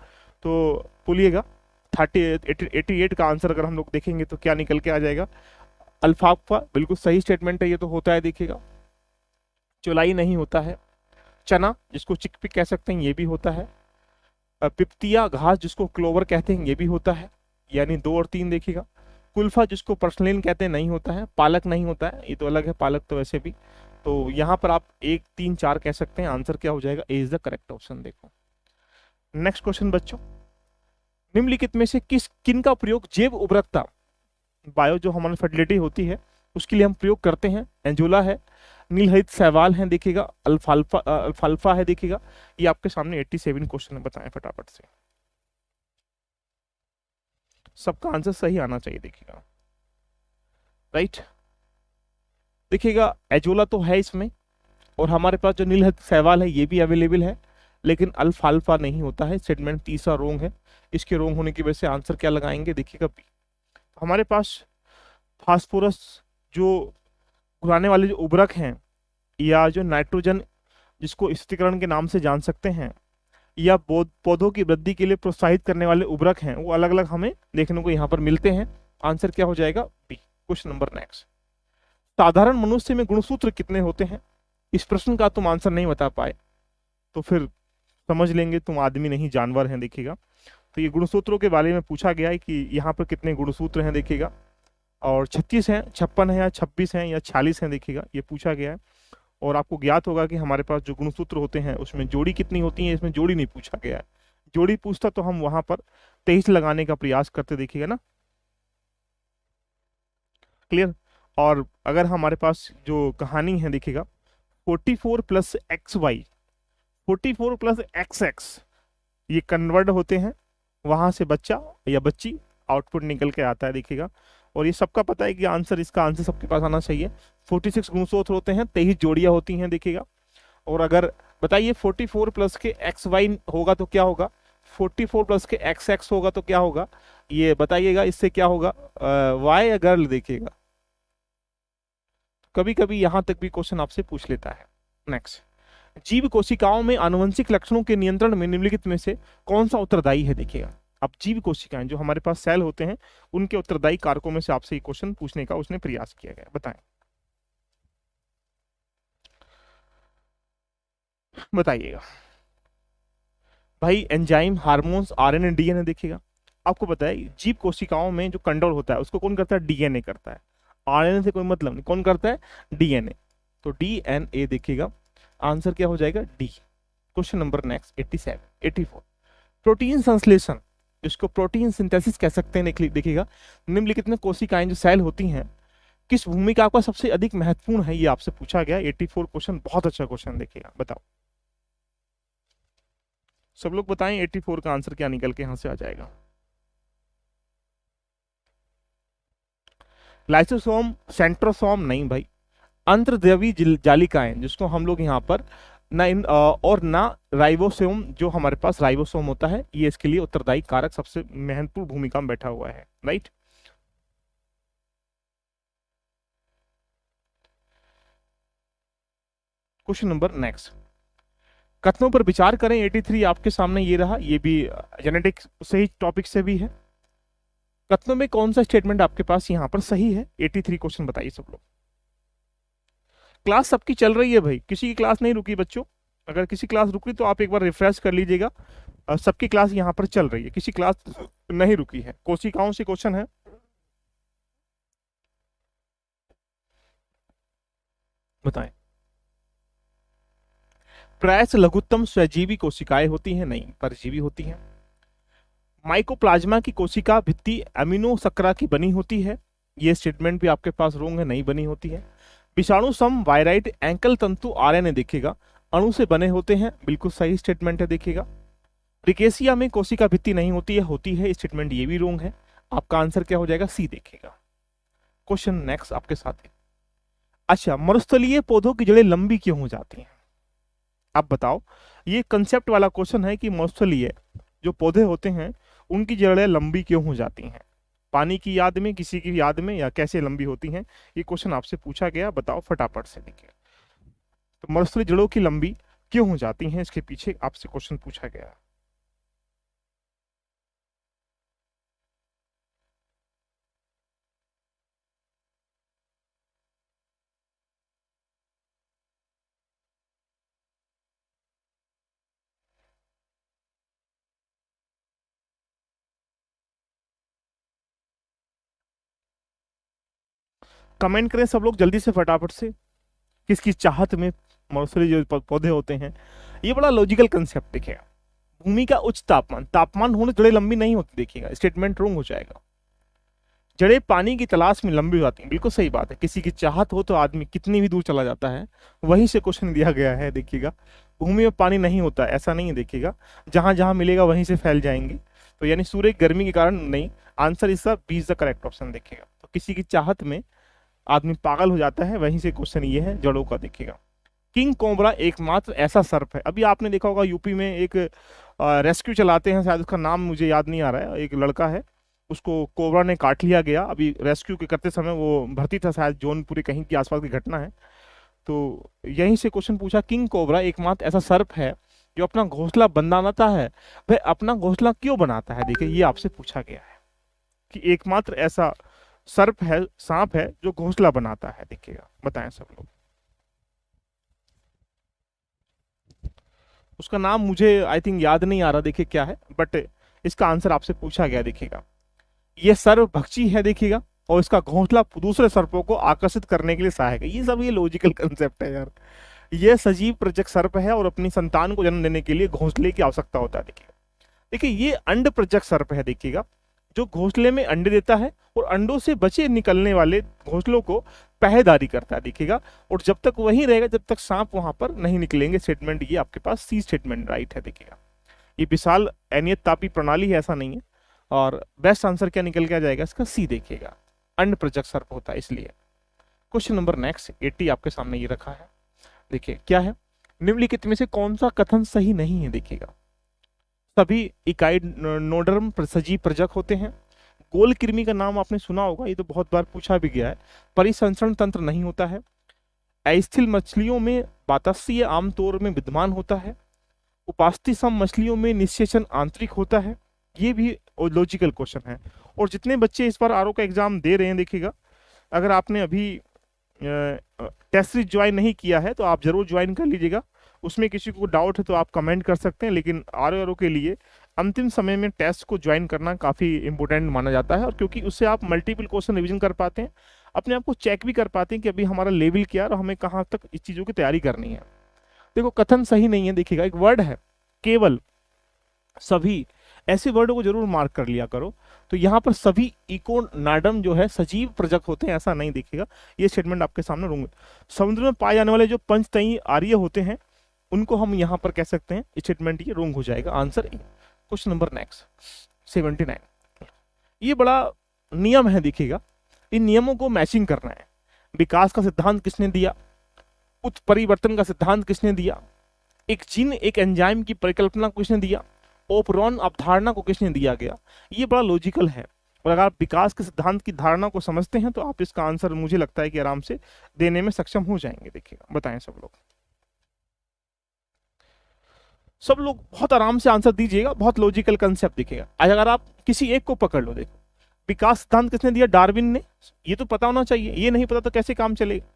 तो बोलिएगा। 88 का आंसर अगर हम लोग देखेंगे तो क्या निकल के आ जाएगा, अल्फाल्फा बिल्कुल सही स्टेटमेंट है, ये तो होता है, देखिएगा। चौलाई नहीं होता है। चना जिसको चिकपी कह सकते हैं ये भी होता है। पिप्तिया घास जिसको क्लोवर कहते हैं ये भी होता है, यानी 2 और 3, देखिएगा। कुल्फा जिसको पर्सलिन कहते हैं नहीं होता है। पालक नहीं होता है, ये तो अलग है, पालक तो वैसे भी। तो यहाँ पर आप 1, 3, 4 कह सकते हैं। आंसर क्या हो जाएगा, ए इज द करेक्ट ऑप्शन। देखो नेक्स्ट क्वेश्चन बच्चों, निम्नलिखित में से किन का प्रयोग जैव उर्वरकता, बायो जो हमारी फर्टिलिटी होती है उसके लिए हम प्रयोग करते हैं। एंजोला है, नीलहरित शैवाल है, देखिएगा अल्फाल्फा है, देखिएगा। ये आपके सामने 87 क्वेश्चन है, बताएं फटाफट से। सबका आंसर सही आना चाहिए, देखिएगा राइट। देखिएगा एजोला तो है इसमें, और हमारे पास जो नीलहरित शैवाल है ये भी अवेलेबल है, लेकिन अल्फाल्फा नहीं होता है। स्टेटमेंट तीसरा रोंग है। इसके रोंग होने की वजह से आंसर क्या लगाएंगे, देखिएगा बी। हमारे पास फास्फोरस जो उड़ाने वाले जो उर्वरक हैं, या जो नाइट्रोजन जिसको स्थिरीकरण के नाम से जान सकते हैं, या पौधों की वृद्धि के लिए प्रोत्साहित करने वाले उर्वरक हैं, वो अलग अलग हमें देखने को यहाँ पर मिलते हैं। आंसर क्या हो जाएगा, बी। क्वेश्चन नंबर नेक्स्ट, साधारण मनुष्य में गुणसूत्र कितने होते हैं। इस प्रश्न का तुम आंसर नहीं बता पाए तो फिर समझ लेंगे तुम आदमी नहीं जानवर हैं, देखिएगा। तो ये गुणसूत्रों के बारे में पूछा गया है कि यहाँ पर कितने गुणसूत्र हैं, देखिएगा। और 36 हैं, 56 हैं, या 26 हैं, या 46 हैं, देखिएगा ये पूछा गया है। और आपको ज्ञात होगा कि हमारे पास जो गुणसूत्र होते हैं उसमें जोड़ी कितनी होती है, इसमें जोड़ी नहीं पूछा गया है। जोड़ी पूछता तो हम वहां पर 23 लगाने का प्रयास करते, देखिएगा ना, क्लियर। और अगर हमारे पास जो कहानी है, देखिएगा 44 + XY, 44 + XX ये कन्वर्ट होते हैं, वहां से बच्चा या बच्ची आउटपुट निकल के आता है, देखिएगा। और ये सबका पता है कि आंसर, इसका आंसर सबके पास आना चाहिए। 46 गुणसूत्र होते हैं, 23 जोड़ियां होती हैं, देखिएगा। और अगर बताइए 44 + के XY होगा तो क्या होगा, 44 + के XX होगा तो क्या होगा, ये बताइएगा। इससे क्या होगा, वाई या गर्ल, देखिएगा। कभी कभी यहां तक भी क्वेश्चन आपसे पूछ लेता है। नेक्स्ट, जीव कोशिकाओं में आनुवंशिक लक्षणों के नियंत्रण में निम्नलिखित में से कौन सा उत्तरदायी है, देखिएगा। अब जीव कोशिकाएं जो हमारे पास सेल होते हैं उनके उत्तरदायी कारकों में से आपसे ये क्वेश्चन पूछने का उसने प्रयास किया गया, बताएं। बताइएगा भाई। एंजाइम, हार्मोन्स, आरएनए, डीएनए, देखिएगा। आपको पता है जीव कोशिकाओं में जो कंट्रोल होता है उसको कौन करता है, डीएनए करता है। आरएनए से कोई मतलब नहीं, कौन करता है, डीएनए। तो डीएनए, देखिएगा। आंसर क्या हो जाएगा, D. Question number next 87 84, protein संश्लेषण जिसको प्रोटीन सिंथेसिस कह सकते हैं, देखिएगा। निम्नलिखित में कोशिकाएं जो सेल होती हैं किस भूमिका का सबसे अधिक महत्वपूर्ण है, ये आपसे पूछा गया। 84 क्वेश्चन, बहुत अच्छा क्वेश्चन, देखिएगा। बताओ सब लोग बताएं 84 का आंसर क्या निकल के यहां से आ जाएगा। लाइसोसोम, सेंट्रोसोम नहीं भाई। अंतर्द्रवी जालिकाएं जिसको हम लोग यहाँ पर और ना राइबोसोम, जो हमारे पास राइबोसोम होता है, ये इसके लिए उत्तरदायी कारक सबसे महत्वपूर्ण भूमिका में बैठा हुआ है, राइट। क्वेश्चन नंबर नेक्स्ट, कथनों पर विचार करें। 83 आपके सामने ये रहा, ये भी जेनेटिक्स से ही टॉपिक से भी है। कथनों में कौन सा स्टेटमेंट आपके पास यहाँ पर सही है, 83 क्वेश्चन बताइए सब लोग। क्लास सबकी चल रही है भाई, किसी की क्लास नहीं रुकी बच्चों। अगर किसी क्लास रुकी तो आप एक बार रिफ्रेश कर लीजिएगा। सबकी क्लास यहाँ पर चल रही है, किसी क्लास नहीं रुकी है। कोशिकाओं से क्वेश्चन है, बताएं। प्रायः लघुत्तम स्वजीवी कोशिकाएं होती हैं, नहीं, परजीवी होती हैं। माइकोप्लाज्मा की कोशिका भित्ति अमीनो शर्करा की बनी होती है, ये स्टेटमेंट भी आपके पास रोंग है, नहीं बनी होती है। विषाणु सम वायराइड एंकल तंतु आरएनए, देखिएगा, अणु से बने होते हैं, बिल्कुल सही स्टेटमेंट है, देखिएगा। ब्रिकेसिया में कोशिका भित्ति नहीं होती है, स्टेटमेंट ये भी रोंग है। आपका आंसर क्या हो जाएगा, सी देखिएगा। क्वेश्चन नेक्स्ट आपके साथ है। अच्छा, मरुस्थलीय पौधों की जड़ें लंबी क्यों हो जाती हैं? आप बताओ। ये कंसेप्ट वाला क्वेश्चन है कि मरुस्थलीय जो पौधे होते हैं उनकी जड़ें लंबी क्यों हो जाती हैं, पानी की याद में, किसी की याद में, या कैसे लंबी होती हैं? ये क्वेश्चन आपसे पूछा गया, बताओ फटाफट से। देखिए, तो मरुस्थलीय जड़ों की लंबी क्यों हो जाती हैं, इसके पीछे आपसे क्वेश्चन पूछा गया। कमेंट करें सब लोग जल्दी से फटाफट से, किसकी चाहत में मरुस्थलीय जो पौधे होते हैं। ये बड़ा लॉजिकल कंसेप्ट दिखेगा। भूमि का उच्च तापमान, तापमान होने जड़ें लंबी नहीं होती, देखिएगा स्टेटमेंट रोंग हो जाएगा। जड़ें पानी की तलाश में लंबी हो जाती हैं, बिल्कुल सही बात है। किसी की चाहत हो तो आदमी कितनी भी दूर चला जाता है, वहीं से क्वेश्चन दिया गया है। देखिएगा, भूमि में पानी नहीं होता, ऐसा नहीं है। देखिएगा, जहां जहां मिलेगा वहीं से फैल जाएंगे, तो यानी सूर्य की गर्मी के कारण नहीं। आंसर इसका B is the correct option. देखिएगा, तो किसी की चाहत में आदमी पागल हो जाता है, वहीं से क्वेश्चन ये है जड़ों का। देखिएगा, किंग कोबरा एकमात्र ऐसा सर्प है। अभी आपने देखा होगा यूपी में एक रेस्क्यू चलाते हैं, शायद उसका नाम मुझे याद नहीं आ रहा है, एक लड़का है, उसको कोबरा ने काट लिया गया। अभी रेस्क्यू के करते समय वो भर्ती था, शायद जौनपुरी कहीं की आसपास की घटना है। तो यहीं से क्वेश्चन पूछा, किंग कोबरा एकमात्र ऐसा सर्प है जो अपना घोंसला बनाता है, वह अपना घोंसला क्यों बनाता है? देखिए, ये आपसे पूछा गया है कि एकमात्र ऐसा सर्प है, सांप है जो घोंसला बनाता है। देखिएगा, बताएं सब लोग। उसका नाम मुझे आई थिंक याद नहीं आ रहा, देखिए क्या है, बट इसका आंसर आपसे पूछा गया। देखिएगा, ये सर्वभक्षी है। देखिएगा, और इसका घोंसला दूसरे सर्पों को आकर्षित करने के लिए सहायक है। ये सब ये लॉजिकल कंसेप्ट है यार। ये सजीव प्रजक सर्प है और अपनी संतान को जन्म देने के लिए घोंसले की आवश्यकता होता है। देखिएगा, देखिए ये अंड प्रजक सर्प है। देखिएगा, जो घोंसले में अंडे देता है और अंडों से बचे निकलने वाले घोंसलों को पहरेदारी करता है। देखिएगा, और जब तक वहीं रहेगा जब तक सांप वहां पर नहीं निकलेंगे। स्टेटमेंट ये आपके पास सी स्टेटमेंट राइट है। देखिएगा, ये विशाल अनियत तापी प्रणाली है, ऐसा नहीं है। और बेस्ट आंसर क्या निकल के आ जाएगा इसका, सी। देखिएगा, अंड प्रजक सर्प होता है इसलिए। क्वेश्चन नंबर नेक्स्ट 80 आपके सामने ये रखा है। देखिए क्या है, निम्नलिखित में से कौन सा कथन सही नहीं है? देखिएगा, सभी इकाई नोडर्म सजीव प्रजक होते हैं। गोल कृमि का नाम आपने सुना होगा, ये तो बहुत बार पूछा भी गया है। परिसंचरण तंत्र नहीं होता है। अस्थिल मछलियों में बातस्सीय आमतौर में विद्यमान होता है। उपास्थिसम मछलियों में निषेचन आंतरिक होता है। ये भी लॉजिकल क्वेश्चन है। और जितने बच्चे इस बार आरओ का एग्जाम दे रहे हैं, देखिएगा, अगर आपने अभी टेस्ट सीरीज ज्वाइन नहीं किया है तो आप जरूर ज्वाइन कर लीजिएगा। उसमें किसी को डाउट है तो आप कमेंट कर सकते हैं, लेकिन आरओ के लिए अंतिम समय में टेस्ट को ज्वाइन करना काफ़ी इंपॉर्टेंट माना जाता है। और क्योंकि उससे आप मल्टीपल क्वेश्चन रिवीजन कर पाते हैं, अपने आप को चेक भी कर पाते हैं कि अभी हमारा लेवल क्या है और हमें कहाँ तक इस चीज़ों की तैयारी करनी है। देखो, कथन सही नहीं है। देखिएगा, एक वर्ड है केवल, सभी, ऐसे वर्ड को जरूर मार्क कर लिया करो। तो यहाँ पर सभी इकोनाडम जो है सजीव प्रजक होते हैं, ऐसा नहीं। देखिएगा, ये स्टेटमेंट आपके सामने होंगे। समुद्र में पाए जाने वाले जो पंचतई आर्य होते हैं उनको हम यहाँ पर कह सकते हैं, स्टेटमेंट ये रोंग हो जाएगा, answer A. Question number next 79, ये बड़ा नियम है। देखिएगा, इन नियमों को मैचिंग करना है। विकास का सिद्धांत किसने दिया? उत्परिवर्तन का सिद्धांत किसने दिया? एक जीन एक एंजाइम की परिकल्पना किसने दिया? ओपरॉन अवधारणा को किसने दिया गया? ये बड़ा लॉजिकल है। और अगर आप विकास के सिद्धांत की धारणा को समझते हैं तो आप इसका आंसर मुझे लगता है कि आराम से देने में सक्षम हो जाएंगे। देखिएगा, बताएं सब लोग। सब लोग बहुत आराम से आंसर दीजिएगा, बहुत लॉजिकल कंसेप्ट दिखेगा। आज अगर आप किसी एक को पकड़ लो, देखो, विकास सिद्धांत किसने दिया? डार्विन ने। ये तो पता होना चाहिए, ये नहीं पता तो कैसे काम चलेगा?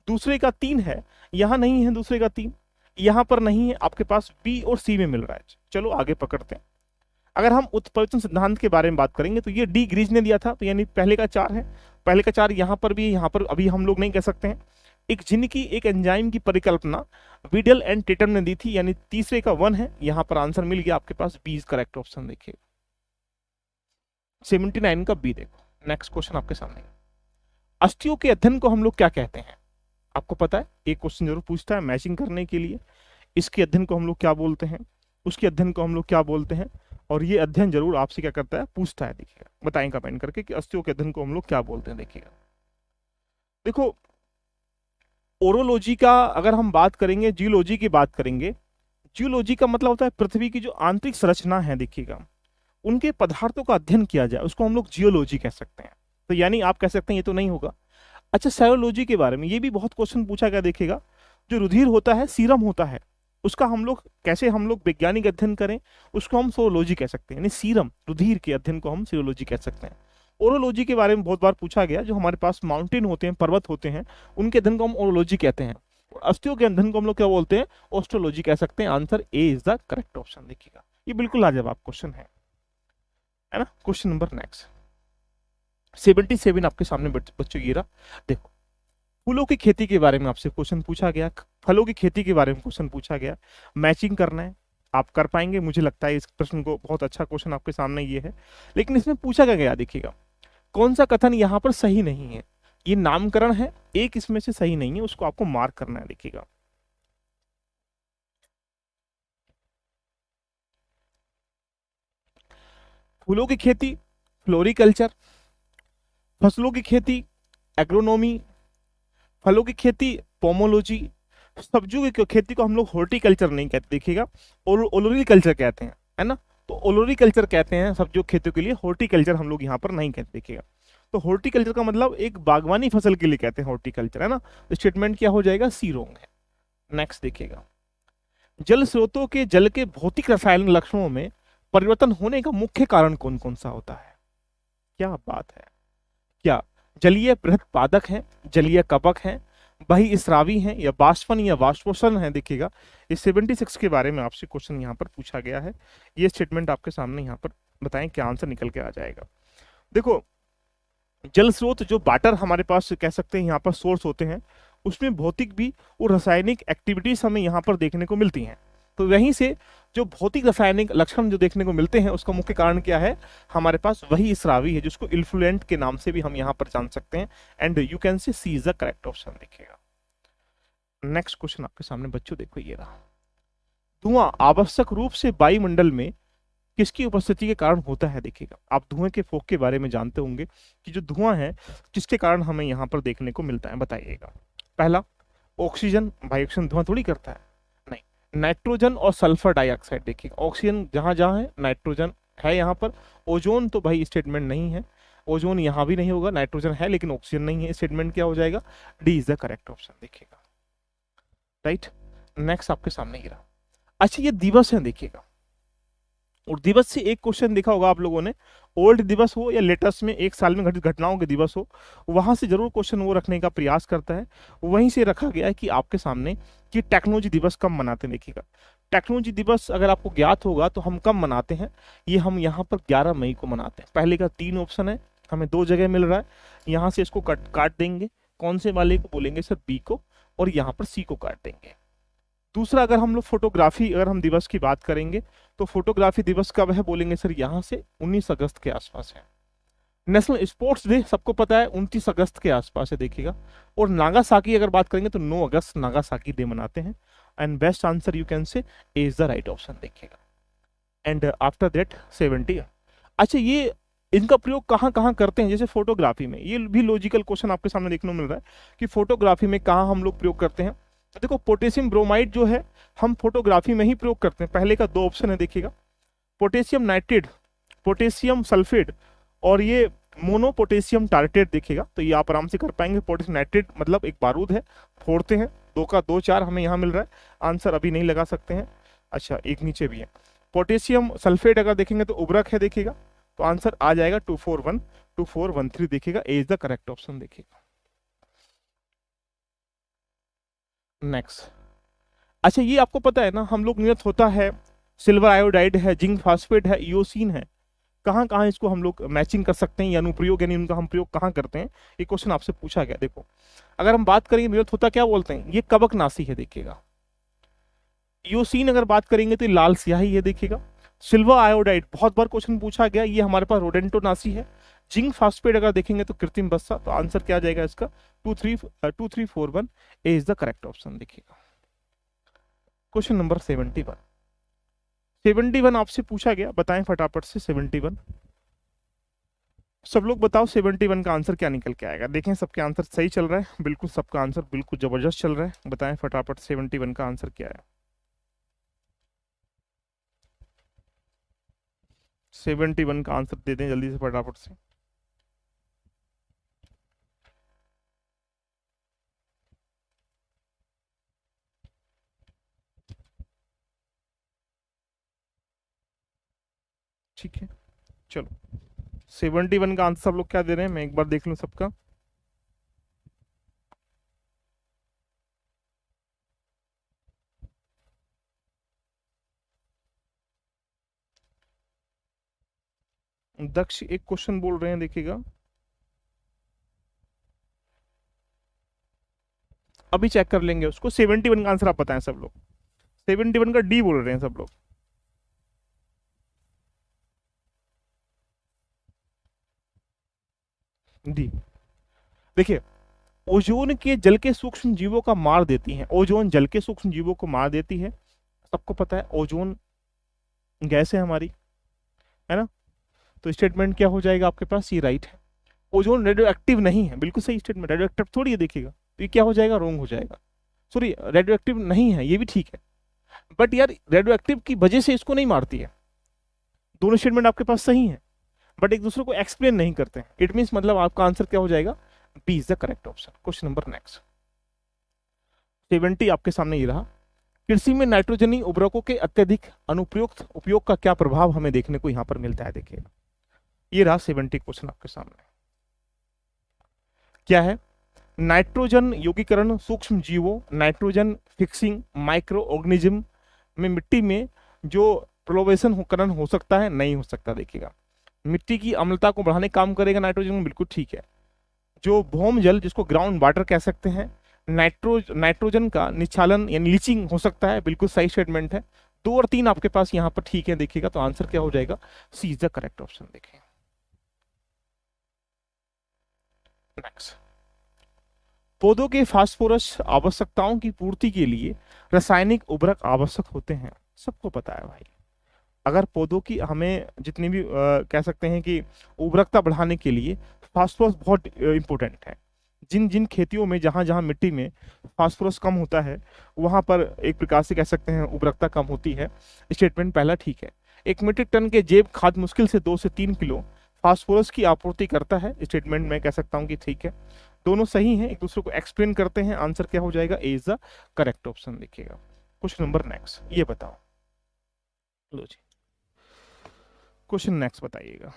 दूसरे का 3 है, यहां नहीं है। दूसरे का 3 यहां पर नहीं है, आपके पास बी और सी में मिल रहा है। चलो आगे पकड़ते हैं। अगर हम उत्परिवर्तन सिद्धांत के बारे में बात करेंगे तो ये डी ग्रीज ने दिया था, तो यानी पहले का 4 है। पहले का 4 यहां पर भी, यहां पर अभी हम लोग नहीं कह सकते हैं। एक जिन की एक एंजाइम की परिकल्पना विडल एंड टेटम ने दी थी, यानी तीसरे का 1 है। यहां पर आंसर मिल गया आपके पास, बी इज करेक्ट ऑप्शन। देखिए 79 का बी। देखो नेक्स्ट क्वेश्चन आपके सामने, अस्थियों के अध्ययन को हम लोग क्या कहते हैं? आपको पता है, एक क्वेश्चन जरूर पूछता है मैचिंग करने के लिए, इसके अध्ययन को हम लोग क्या बोलते हैं? उसके अध्ययन को हम लोग क्या बोलते हैं, और ये अध्ययन जरूर आपसे क्या करता है, पूछता है। देखिएगा, बताएं कमेंट करके कि अस्थियों के अध्ययन को हम लोग क्या बोलते हैं। देखिएगा, देखो ओरोलॉजी का अगर हम बात करेंगे, जियोलॉजी की बात करेंगे, जियोलॉजी का मतलब होता है पृथ्वी की जो आंतरिक संरचना है, देखिएगा उनके पदार्थों का अध्ययन किया जाए, उसको हम लोग जियोलॉजी कह सकते हैं। तो यानी आप कह सकते हैं ये तो नहीं होगा। अच्छा, सेरोलॉजी के बारे में ये भी बहुत क्वेश्चन पूछा गया। देखिएगा, जो रुधिर होता है, सीरम होता है, उसका हम लोग कैसे हम लोग वैज्ञानिक अध्ययन करें, उसको हम सोरोलॉजी कह सकते हैं। यानी सीरम, रुधिर के अध्ययन को हम सीरोलॉजी कह सकते हैं। ओरोलॉजी के बारे में बहुत बार पूछा गया, जो हमारे पास माउंटेन होते हैं, पर्वत होते हैं, उनके अध्ययन को हम ओरोलॉजी कहते हैं। अस्थियों के अध्ययन को हम लोग क्या बोलते हैं, ऑस्ट्रोलॉजी कह सकते हैं। Answer A is the correct option. देखिएगा, ये बिल्कुल लाजवाब क्वेश्चन है ना। क्वेश्चन नंबर नेक्स्ट 77 आपके सामने बच्चों की रहा। देखो, फूलों की खेती के बारे में आपसे क्वेश्चन पूछा गया, फलों की खेती के बारे में क्वेश्चन पूछा गया। मैचिंग करना है, आप कर पाएंगे मुझे लगता है। इस प्रश्न को बहुत अच्छा क्वेश्चन आपके सामने ये है, लेकिन इसमें पूछा क्या गया, देखिएगा कौन सा कथन यहाँ पर सही नहीं है। ये नामकरण है, एक इसमें से सही नहीं है, उसको आपको मार्क करना है। देखिएगा, फूलों की खेती फ्लोरिकल्चर, फसलों की खेती एग्रोनॉमी, फलों की खेती पोमोलॉजी, सब्जियों की खेती को हम लोग हॉर्टिकल्चर नहीं कहते। देखिएगा, ओलोरिकल्चर कहते हैं, है ना। तो ओलोरिकल्चर कहते हैं सब्जियों खेती के लिए, हॉर्टिकल्चर हम लोग यहाँ पर नहीं कहते। देखिएगा, तो हॉर्टिकल्चर का मतलब एक बागवानी फसल के लिए कहते हैं हॉर्टिकल्चर, है ना। तो स्टेटमेंट क्या हो जाएगा, सी रॉन्ग है। नेक्स्ट देखिएगा, जल स्रोतों के जल के भौतिक रासायनिक लक्षणों में परिवर्तन होने का मुख्य कारण कौन कौन सा होता है। क्या बात है, क्या जलीय बृहत्पादक है, जलीय कपक है, बहिस्रावी हैं, या बाष्पन या वाष्पोषण है। देखिएगा, ये 76 के बारे में आपसे क्वेश्चन यहाँ पर पूछा गया है। ये स्टेटमेंट आपके सामने यहाँ पर बताएं, क्या आंसर निकल के आ जाएगा। देखो, जल स्रोत जो वाटर हमारे पास कह सकते हैं यहाँ पर सोर्स होते हैं, उसमें भौतिक भी और रासायनिक एक्टिविटीज हमें यहाँ पर देखने को मिलती हैं। तो वहीं से जो भौतिक रासायनिक लक्षण जो देखने को मिलते हैं, उसका मुख्य कारण क्या है, हमारे पास वही स्रावी है, जिसको इन्फ्लुएंट के नाम से भी हम यहाँ पर जान सकते हैं। And you can say C is the correct option. देखिएगा, नेक्स्ट क्वेश्चन आपके सामने बच्चों, देखो ये रहा। धुआं आवश्यक रूप से वायुमंडल में किसकी उपस्थिति के कारण होता है। देखिएगा, आप धुएं के फोक के बारे में जानते होंगे कि जो धुआं है किसके कारण हमें यहाँ पर देखने को मिलता है, बताइएगा। पहला, ऑक्सीजन, भाई ऑक्सीजन धुआं थोड़ी करता है, नहीं, नाइट्रोजन और सल्फर डाइऑक्साइड। देखिएगा, ऑक्सीजन जहां जहां है, नाइट्रोजन है यहाँ पर, ओजोन तो भाई स्टेटमेंट नहीं है, ओजोन यहाँ भी नहीं होगा, नाइट्रोजन है लेकिन ऑक्सीजन नहीं है। स्टेटमेंट क्या हो जाएगा, D is the correct option. देखिएगा, राइट। नेक्स्ट आपके सामने ये रहा। अच्छा, ये दिवस है, देखिएगा, और दिवस से एक क्वेश्चन देखा होगा आप लोगों ने, ओल्ड दिवस हो या लेटेस्ट में एक साल में घटित घटनाओं के दिवस हो, वहां से जरूर क्वेश्चन वो रखने का प्रयास करता है। वहीं से रखा गया है कि आपके सामने कि टेक्नोलॉजी दिवस कब मनाते हैं। देखिएगा, टेक्नोलॉजी दिवस अगर आपको ज्ञात होगा तो हम कब मनाते हैं, ये हम यहाँ पर 11 मई को मनाते हैं। पहले का 3 ऑप्शन है, हमें 2 जगह मिल रहा है, यहाँ से इसको काट देंगे, कौन से वाले को बोलेंगे सर, बी को, और यहाँ पर सी को काट देंगे। दूसरा, अगर हम लोग फोटोग्राफी अगर हम दिवस की बात करेंगे तो फोटोग्राफी दिवस कब है, बोलेंगे सर यहाँ से 19 अगस्त के आसपास है। नेशनल स्पोर्ट्स डे सबको पता है 29 अगस्त के आसपास है। देखिएगा, और नागासाकी अगर बात करेंगे तो 9 अगस्त नागासाकी डे मनाते हैं। And best answer you can से इज द राइट ऑप्शन। देखिएगा, एंड आफ्टर दैट 70। अच्छा, ये इनका प्रयोग कहाँ कहाँ करते हैं, जैसे फोटोग्राफी में, ये भी लॉजिकल क्वेश्चन आपके सामने देखने को मिल रहा है कि फोटोग्राफी में कहाँ हम लोग प्रयोग करते हैं। तो देखो, पोटेशियम ब्रोमाइड जो है हम फोटोग्राफी में ही प्रयोग करते हैं। पहले का 2 ऑप्शन है, देखिएगा, पोटेशियम नाइट्रेट, पोटेशियम सल्फेट, और ये मोनो पोटेशियम टार्ट्रेट। देखिएगा, तो ये आप आराम से कर पाएंगे। पोटेशियम नाइट्रेट मतलब एक बारूद है, फोड़ते हैं, 2 का 2 4 हमें यहाँ मिल रहा है। आंसर अभी नहीं लगा सकते हैं। अच्छा, एक नीचे भी है। पोटेशियम सल्फेट अगर देखेंगे तो उर्वरक है। देखिएगा, तो आंसर आ जाएगा 241 2413। देखिएगा, ए इज द करेक्ट ऑप्शन। देखिएगा, नेक्स्ट। अच्छा, ये आपको पता है ना, हम लोग नियत होता है, सिल्वर आयोडाइड है, जिंक फास्फेट है, इयोसिन है, कहाँ कहाँ इसको हम लोग मैचिंग कर सकते हैं या अनुप्रयोग, यानी उनका हम प्रयोग कहाँ करते हैं, ये क्वेश्चन आपसे पूछा गया। देखो, अगर हम बात करेंगे नियत होता क्या बोलते हैं, ये कवकनाशी है। देखिएगा, इयोसिन अगर बात करेंगे तो ये लाल स्याही है। देखिएगा, सिल्वर आयोडाइड बहुत बार क्वेश्चन पूछा गया, ये हमारे पास रोडेंटोनाशी है। जिंक फास्फेट अगर देखेंगे तो कृत्रिम बस्सा। तो आंसर क्या आ जाएगा इसका, 2341, ए इज द करेक्ट ऑप्शन। देखिएगा, क्वेश्चन नंबर 71 71 आपसे पूछा गया, बताएं फटाफट से 71। सब लोग बताओ 71 का आंसर क्या निकल के आएगा। देखें सबके आंसर सही चल रहा है, बिल्कुल सबका आंसर बिल्कुल जबरदस्त चल रहा है। बताएं फटाफट 71 का आंसर क्या है। 71 का आंसर दे दें जल्दी से फटाफट से। ठीक है, चलो 71 का आंसर सब लोग क्या दे रहे हैं, मैं एक बार देख लूं सबका। दक्ष एक क्वेश्चन बोल रहे हैं, देखिएगा अभी चेक कर लेंगे उसको। 71 का आंसर आप बताएं सब लोग। 71 का डी बोल रहे हैं सब लोग। डी। देखिए ओजोन के जल के सूक्ष्म जीवों का मार देती है, ओजोन जल के सूक्ष्म जीवों को मार देती है, सबको पता है ओजोन गैस है हमारी, है ना। तो स्टेटमेंट क्या हो जाएगा आपके पास, ये राइट है। ओजोन रेडियो एक्टिव नहीं है, बिल्कुल सही स्टेटमेंट। रेडियो एक्टिव थोड़ी है, देखिएगा तो ये क्या हो जाएगा, रॉन्ग हो जाएगा। सॉरी रेडियो एक्टिव नहीं है, ये भी ठीक है, बट यार रेडियो एक्टिव की वजह से इसको नहीं मारती है। दोनों स्टेटमेंट आपके पास सही है, बट एक दूसरे को एक्सप्लेन नहीं करते हैं। इट मीन्स मतलब आपका आंसर क्या हो जाएगा, B is the correct option. Question number next 70 आपके सामने ये रहा। कृषि में नाइट्रोजनी उर्वरकों के अत्यधिक अनुप्रयुक्त उपयोग का क्या प्रभाव हमें देखने को यहां पर मिलता है। देखिए ये रहा 70 क्वेश्चन आपके सामने। क्या है, नाइट्रोजन यौगिकरण सूक्ष्म जीवों, नाइट्रोजन फिक्सिंग माइक्रो ऑर्गेनिज्म में मिट्टी में जो प्रोलोवेशन करण हो सकता है, नहीं हो सकता। देखिएगा मिट्टी की अम्लता को बढ़ाने काम करेगा नाइट्रोजन, बिल्कुल ठीक है। जो भौम जल जिसको ग्राउंड वाटर कह सकते हैं, नाइट्रोजन का निच्छालन यानी लीचिंग हो सकता है, बिल्कुल सही स्टेटमेंट है। 2 और 3 आपके पास यहाँ पर ठीक है। देखिएगा तो आंसर क्या हो जाएगा, सी इज द करेक्ट ऑप्शन। देखें नेक्स्ट, पौधों के फास्फोरस आवश्यकताओं की पूर्ति के लिए रासायनिक उर्वरक आवश्यक होते हैं, सबको पता है भाई। अगर पौधों की हमें जितनी भी कह सकते हैं कि उर्वरकता बढ़ाने के लिए फास्फोरस बहुत इंपॉर्टेंट है। जिन जिन खेतियों में जहां जहां मिट्टी में फास्फोरस कम होता है वहां पर एक प्रकार से कह सकते हैं उर्वरकता कम होती है। स्टेटमेंट पहला ठीक है। 1 मीट्रिक टन के जैव खाद मुश्किल से 2 से 3 किलो फास्फोरस की आपूर्ति करता है। स्टेटमेंट मैं कह सकता हूं कि ठीक है। दोनों सही हैं, एक दूसरे को एक्सप्लेन करते हैं। आंसर क्या हो जाएगा, ए इज द करेक्ट ऑप्शन। देखिएगा क्वेश्चन नंबर नेक्स्ट, ये बताओ। लो जी क्वेश्चन नेक्स्ट बताइएगा।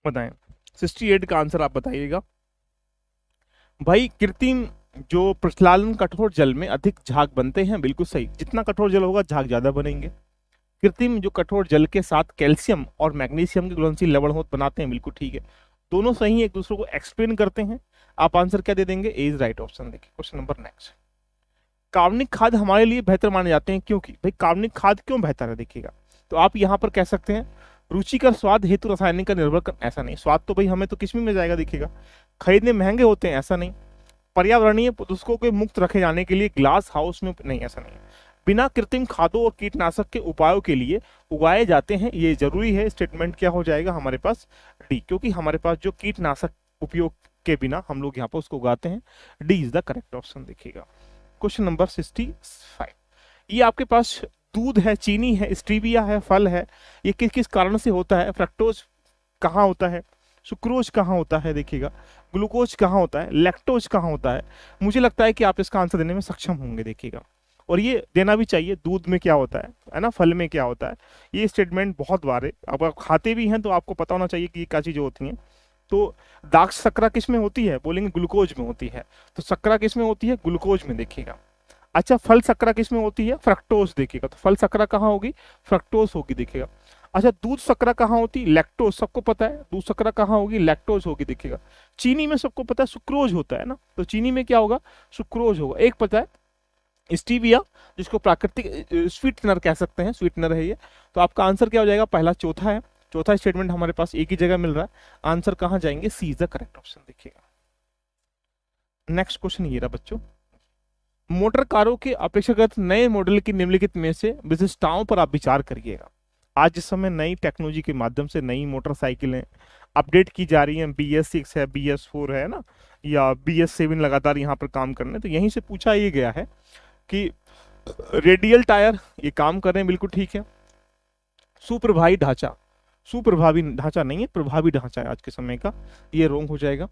बताएं 68 का आंसर आप बताइएगा। भाई कृत्रिम जो प्रचलालन कठोर जल में अधिक झाग बनते हैं, बिल्कुल सही। जितना कठोर जल होगा झाग ज्यादा बनेंगे। कृत्रिम जो कठोर जल के साथ कैल्शियम और मैग्नीशियम के घुलनशील लवण होत बनाते हैं, बिल्कुल ठीक है। दोनों सही है, एक दूसरे को एक्सप्लेन करते हैं। आप आंसर क्या दे देंगे, ए इज राइट ऑप्शन। देखिए क्वेश्चन नंबर नेक्स्ट, कार्बनिक खाद हमारे लिए बेहतर माने जाते हैं क्योंकि, भाई कार्बनिक खाद क्यों बेहतर है। देखिएगा तो आप यहाँ पर कह सकते हैं रुचिकर स्वाद हेतु रासायनिक का निर्भर कर, ऐसा नहीं। स्वाद तो भाई हमें तो किस्म में जाएगा। देखिएगा खरीदने महंगे होते हैं, ऐसा नहीं। पर्यावरणीय प्रदूषकों के मुक्त रखे जाने के लिए ग्लास हाउस में, नहीं ऐसा नहीं। बिना कृत्रिम खादों और कीटनाशक के उपायों के लिए उगाए जाते हैं, ये जरूरी है। स्टेटमेंट क्या हो जाएगा हमारे पास, डी, क्योंकि हमारे पास जो कीटनाशक उपयोग के बिना हम लोग यहाँ पर उसको उगाते हैं। D is the correct option. देखिएगा क्वेश्चन नंबर 65, ये आपके पास दूध है, चीनी है, स्टीविया है, फल है। ये किस किस कारण से होता है। फ्रक्टोज कहाँ होता है, सुक्रोज कहाँ होता है, देखिएगा ग्लूकोज कहाँ होता है, लैक्टोज कहाँ होता है। मुझे लगता है कि आप इसका आंसर देने में सक्षम होंगे। देखिएगा और ये देना भी चाहिए, दूध में क्या होता है ना, फल में क्या होता है। ये स्टेटमेंट बहुत बार है, अब आप खाते भी हैं तो आपको पता होना चाहिए कि क्या चीज़ें होती हैं। तो दाक्ष शर्करा किस में होती है, बोलेंगे ग्लूकोज में होती है। तो शर्करा किस में होती है, ग्लूकोज में। देखिएगा अच्छा फल शर्करा किस में होती है, फ्रक्टोज। देखिएगा तो फल शर्करा कहाँ होगी, फ्रक्टोज होगी। देखिएगा अच्छा दूध शर्करा कहाँ होती, लैक्टोज, सबको पता है। दूध शर्करा कहाँ होगी, लैक्टोज होगी। देखिएगा चीनी में सबको पता है सुक्रोज होता है ना, तो चीनी में क्या होगा, सुक्रोज होगा। एक पता है स्टीविया, जिसको प्राकृतिक स्वीटनर कह सकते हैं, स्वीटनर है ये। तो आपका आंसर क्या हो जाएगा, पहला चौथा है, चौथा स्टेटमेंट हमारे पास एक ही जगह मिल रहा है। आंसर कहां जाएंगे, सी इज द करेक्ट ऑप्शन। देखिएगा नेक्स्ट क्वेश्चन ये रहा बच्चों, मोटर कारों के अपेक्षाकृत नए मॉडल की निम्नलिखित में से विशिष्टताओं पर आप विचार करिएगा। आज इस समय नई टेक्नोलॉजी के माध्यम से नई मोटरसाइकिलें अपडेट की जा रही हैं, BS6 है, BS4 है ना, या BS7 लगातार यहाँ पर काम करने। तो यहीं से पूछा ये गया है कि रेडियल टायर ये काम कर रहे हैं, बिल्कुल ठीक है। सुप्रभावी ढांचा, सुप्रभावी ढांचा नहीं है, प्रभावी ढांचा है आज के समय का, ये रोंग हो जाएगा।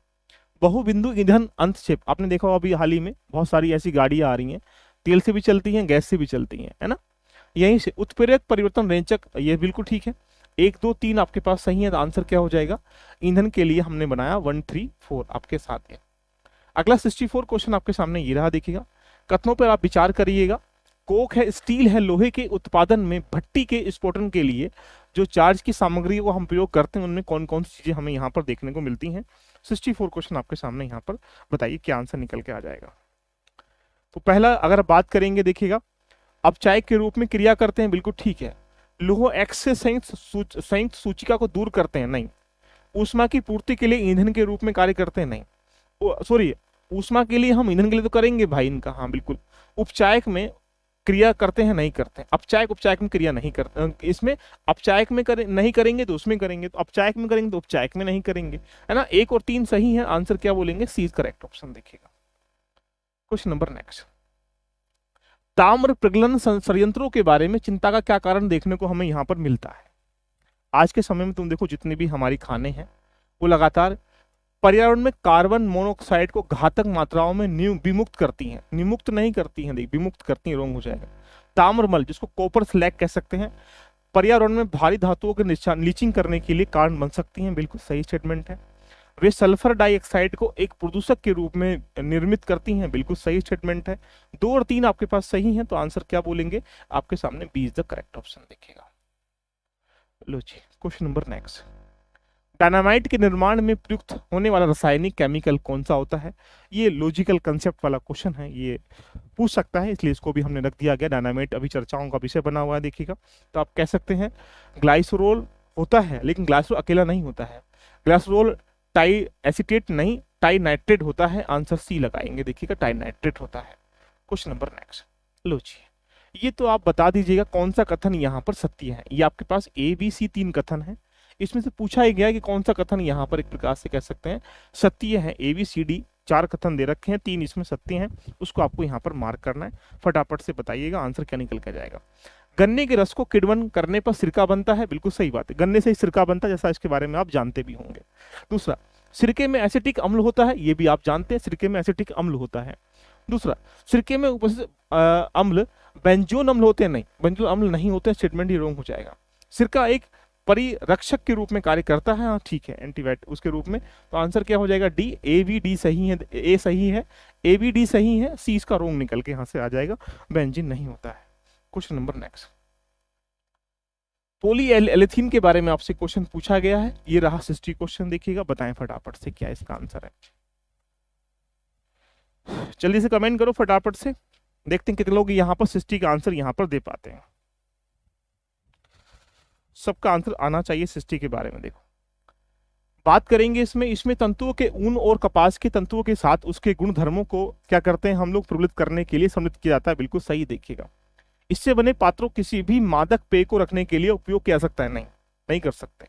बहुबिंदु ईंधन अंतक्षेप, आपने देखा होगा अभी हाल ही में बहुत सारी ऐसी गाड़ियां आ रही हैं, तेल से भी चलती हैं, गैस से भी चलती हैं, है ना। यहीं से उत्प्रेरक परिवर्तन रेंचक, ये बिल्कुल ठीक है। 1 2 3 आपके पास सही है, तो आंसर क्या हो जाएगा, ईंधन के लिए हमने बनाया 1 3 4 आपके साथ है। अगला 64 क्वेश्चन आपके सामने ये रहा, देखिएगा कथनों पर आप विचार करिएगा। कोक है, स्टील है, लोहे के उत्पादन में भट्टी के स्फोटन के लिए जो चार्ज की सामग्री को हम प्रयोग करते हैं, उनमें कौन कौन सी चीजें हमें यहाँ पर देखने को मिलती हैं। 64 क्वेश्चन आपके सामने यहाँ पर, बताइए क्या आंसर निकल के आ जाएगा। तो पहला अगर बात करेंगे, देखिएगा अपचायक के रूप में क्रिया करते हैं, बिल्कुल ठीक है। लोह एक्स से संयुक्त सूचिका को दूर करते हैं, नहीं। ऊष्मा की पूर्ति के लिए ईंधन के रूप में कार्य करते हैं, नहीं। सॉरी, ऊष्मा के लिए हम ईंधन के लिए तो करेंगे भाई इनका, हाँ बिल्कुल। उपचायक में क्रिया करते हैं, नहीं करते हैं। अपचायक उपचायक में क्रिया नहीं करते, इसमें अपचायक में नहीं करेंगे तो उसमें करेंगे, तो अपचायक में करेंगे तो उपचायक में नहीं करेंगे, है ना। 1 और 3 सही है, आंसर क्या बोलेंगे, सी करेक्ट ऑप्शन। देखिएगा क्वेश्चन नंबर नेक्स्ट, ताम्र प्रगलन संयंत्रों के बारे में चिंता का क्या कारण देखने को हमें यहाँ पर मिलता है। आज के समय में तुम देखो जितनी भी हमारी खाने हैं वो लगातार पर्यावरण में कार्बन मोनोऑक्साइड को घातक मात्राओं में विमुक्त करती हैं, निमुक्त नहीं करती हैं, देख विमुक्त करती हैं, रोंग हो जाएगा। ताम्रमल, जिसको कॉपर स्लैग कह सकते हैं, पर्यावरण में भारी धातुओं के लीचिंग करने के लिए कारण बन सकती हैं, बिल्कुल सही स्टेटमेंट है। वे सल्फर डाइऑक्साइड को एक प्रदूषक के रूप में निर्मित करती हैं, बिल्कुल सही स्टेटमेंट है। 2 और 3 आपके पास सही हैं, तो आंसर क्या बोलेंगे, आपके सामने B is the correct option. देखिएगा लो जी क्वेश्चन नंबर नेक्स्ट, डायनामाइट के निर्माण में प्रयुक्त होने वाला रासायनिक केमिकल कौन सा होता है। ये लॉजिकल कंसेप्ट वाला क्वेश्चन है, ये पूछ सकता है, इसलिए इसको भी हमने रख दिया गया। डायनामाइट अभी चर्चाओं का विषय बना हुआ है, देखिएगा। तो आप कह सकते हैं ग्लाइसरोल होता है, लेकिन ग्लाइसरोल अकेला नहीं होता है। ग्लाइसरोल टाई एसिटेट नहीं, टाई नाइट्रेट होता है, आंसर सी लगाएंगे। देखिएगा टाई नाइट्रेट होता है। क्वेश्चन नंबर नेक्स्ट, लो जी ये तो आप बता दीजिएगा कौन सा कथन यहाँ पर सत्य है। ये आपके पास ABC 3 कथन है, इसमें से पूछा ही गया कि कौन सा कथन यहाँ पर एक प्रकार से कह सकते हैं सत्य है। ABCD 4 कथन दे रखे हैं, 3 इसमें सत्य हैं, उसको आपको यहाँ पर मार्क करना है। फटाफट से बताइएगा आंसर क्या निकल के जाएगा। गन्ने के रस को किण्वन करने पर सिरका बनता है, बिल्कुल सही बात है, गन्ने से ही सिरका बनता है, जैसा इसके बारे में आप जानते भी होंगे। दूसरा, सिरके में एसिटिक अम्ल होता है, ये भी आप जानते हैं, सिरके में एसिटिक अम्ल होता है। दूसरा, सिरके में उपस्थित अम्ल बेंजोन अम्ल होते हैं, नहीं, बेंजोन अम्ल नहीं होते, स्टेटमेंट ही रॉन्ग हो जाएगा। सिरका एक परिरक्षक के रूप में कार्य करता है, हाँ ठीक है, एंटीबायोटिक उसके रूप में, तो आंसर क्या हो जाएगा, डी। ABD सही है, ए सही है, ABD सही है, सी इसका रॉन्ग निकल के यहाँ से आ जाएगा, बेंजीन नहीं होता है। क्वेश्चन नंबर नेक्स्ट, पॉलीएलेथीन के बारे में आपसे क्वेश्चन पूछा गया है, ये रहा 60 क्वेश्चन। देखिएगा बताएं फटाफट से क्या इसका आंसर है, जल्दी से कमेंट करो फटाफट से, देखते हैं कितने लोग यहाँ पर 60 का आंसर यहाँ पर दे पाते हैं। सबका आंसर आना चाहिए 60 के बारे में। देखो बात करेंगे इसमें तंतुओं के ऊन और कपास के तंतुओं के साथ उसके गुण धर्मों को क्या करते हैं हम लोग, प्रबलित करने के लिए सम्मिलित किया जाता है, बिल्कुल सही। देखिएगा इससे बने पात्रों किसी भी मादक पेय को रखने के लिए उपयोग किया सकता है, नहीं, नहीं कर सकते।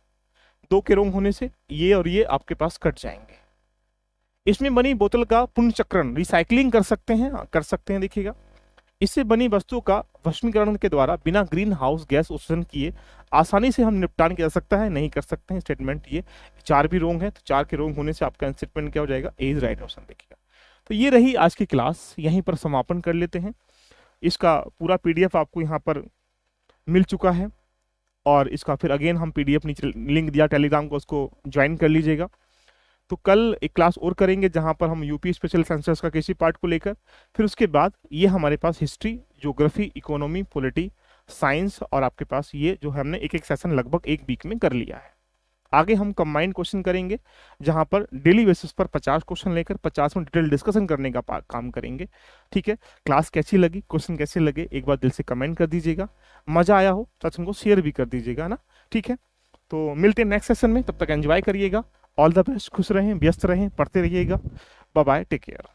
2 के रोंग होने से ये और ये आपके पास कट जाएंगे। इसमें बनी बोतल का पुनर्चक्रण, रिसाइकलिंग कर सकते हैं, कर सकते हैं। देखिएगा इससे बनी वस्तु का भस्मीकरण के द्वारा बिना ग्रीन हाउस गैस उत्सर्जन किए आसानी से हम निपटान किया जा सकता है, नहीं कर सकते हैं। स्टेटमेंट ये 4 भी रोंग है, तो 4 के रोंग होने से आपका स्टेटमेंट क्या हो जाएगा, ए इज राइट ऑप्शन। देखिएगा तो ये रही आज की क्लास, यहीं पर समापन कर लेते हैं। इसका पूरा PDF आपको यहाँ पर मिल चुका है, और इसका फिर अगेन हम PDF नीचे लिंक दिया टेलीग्राम को, उसको ज्वाइन कर लीजिएगा। तो कल एक क्लास और करेंगे जहां पर हम यूपी स्पेशल सेंसस का किसी पार्ट को लेकर, फिर उसके बाद ये हमारे पास history, geography, economy, polity, science, और आपके पास ये जो हमने एक सेशन लगभग 1 वीक में कर लिया है। आगे हम कंबाइंड क्वेश्चन करेंगे, जहां पर डेली बेसिस पर 50 क्वेश्चन लेकर 50 में डिटेल डिस्कशन करने का काम करेंगे। ठीक है, क्लास कैसी लगी, क्वेश्चन कैसे लगे, एक बार दिल से कमेंट कर दीजिएगा। मजा आया हो तो को शेयर भी कर दीजिएगा ना। ठीक है, तो मिलते हैं नेक्स्ट सेशन में, तब तक एंजॉय करिएगा। ऑल द बेस्ट, खुश रहें, व्यस्त रहें, पढ़ते रहिएगा। Bye bye, take care.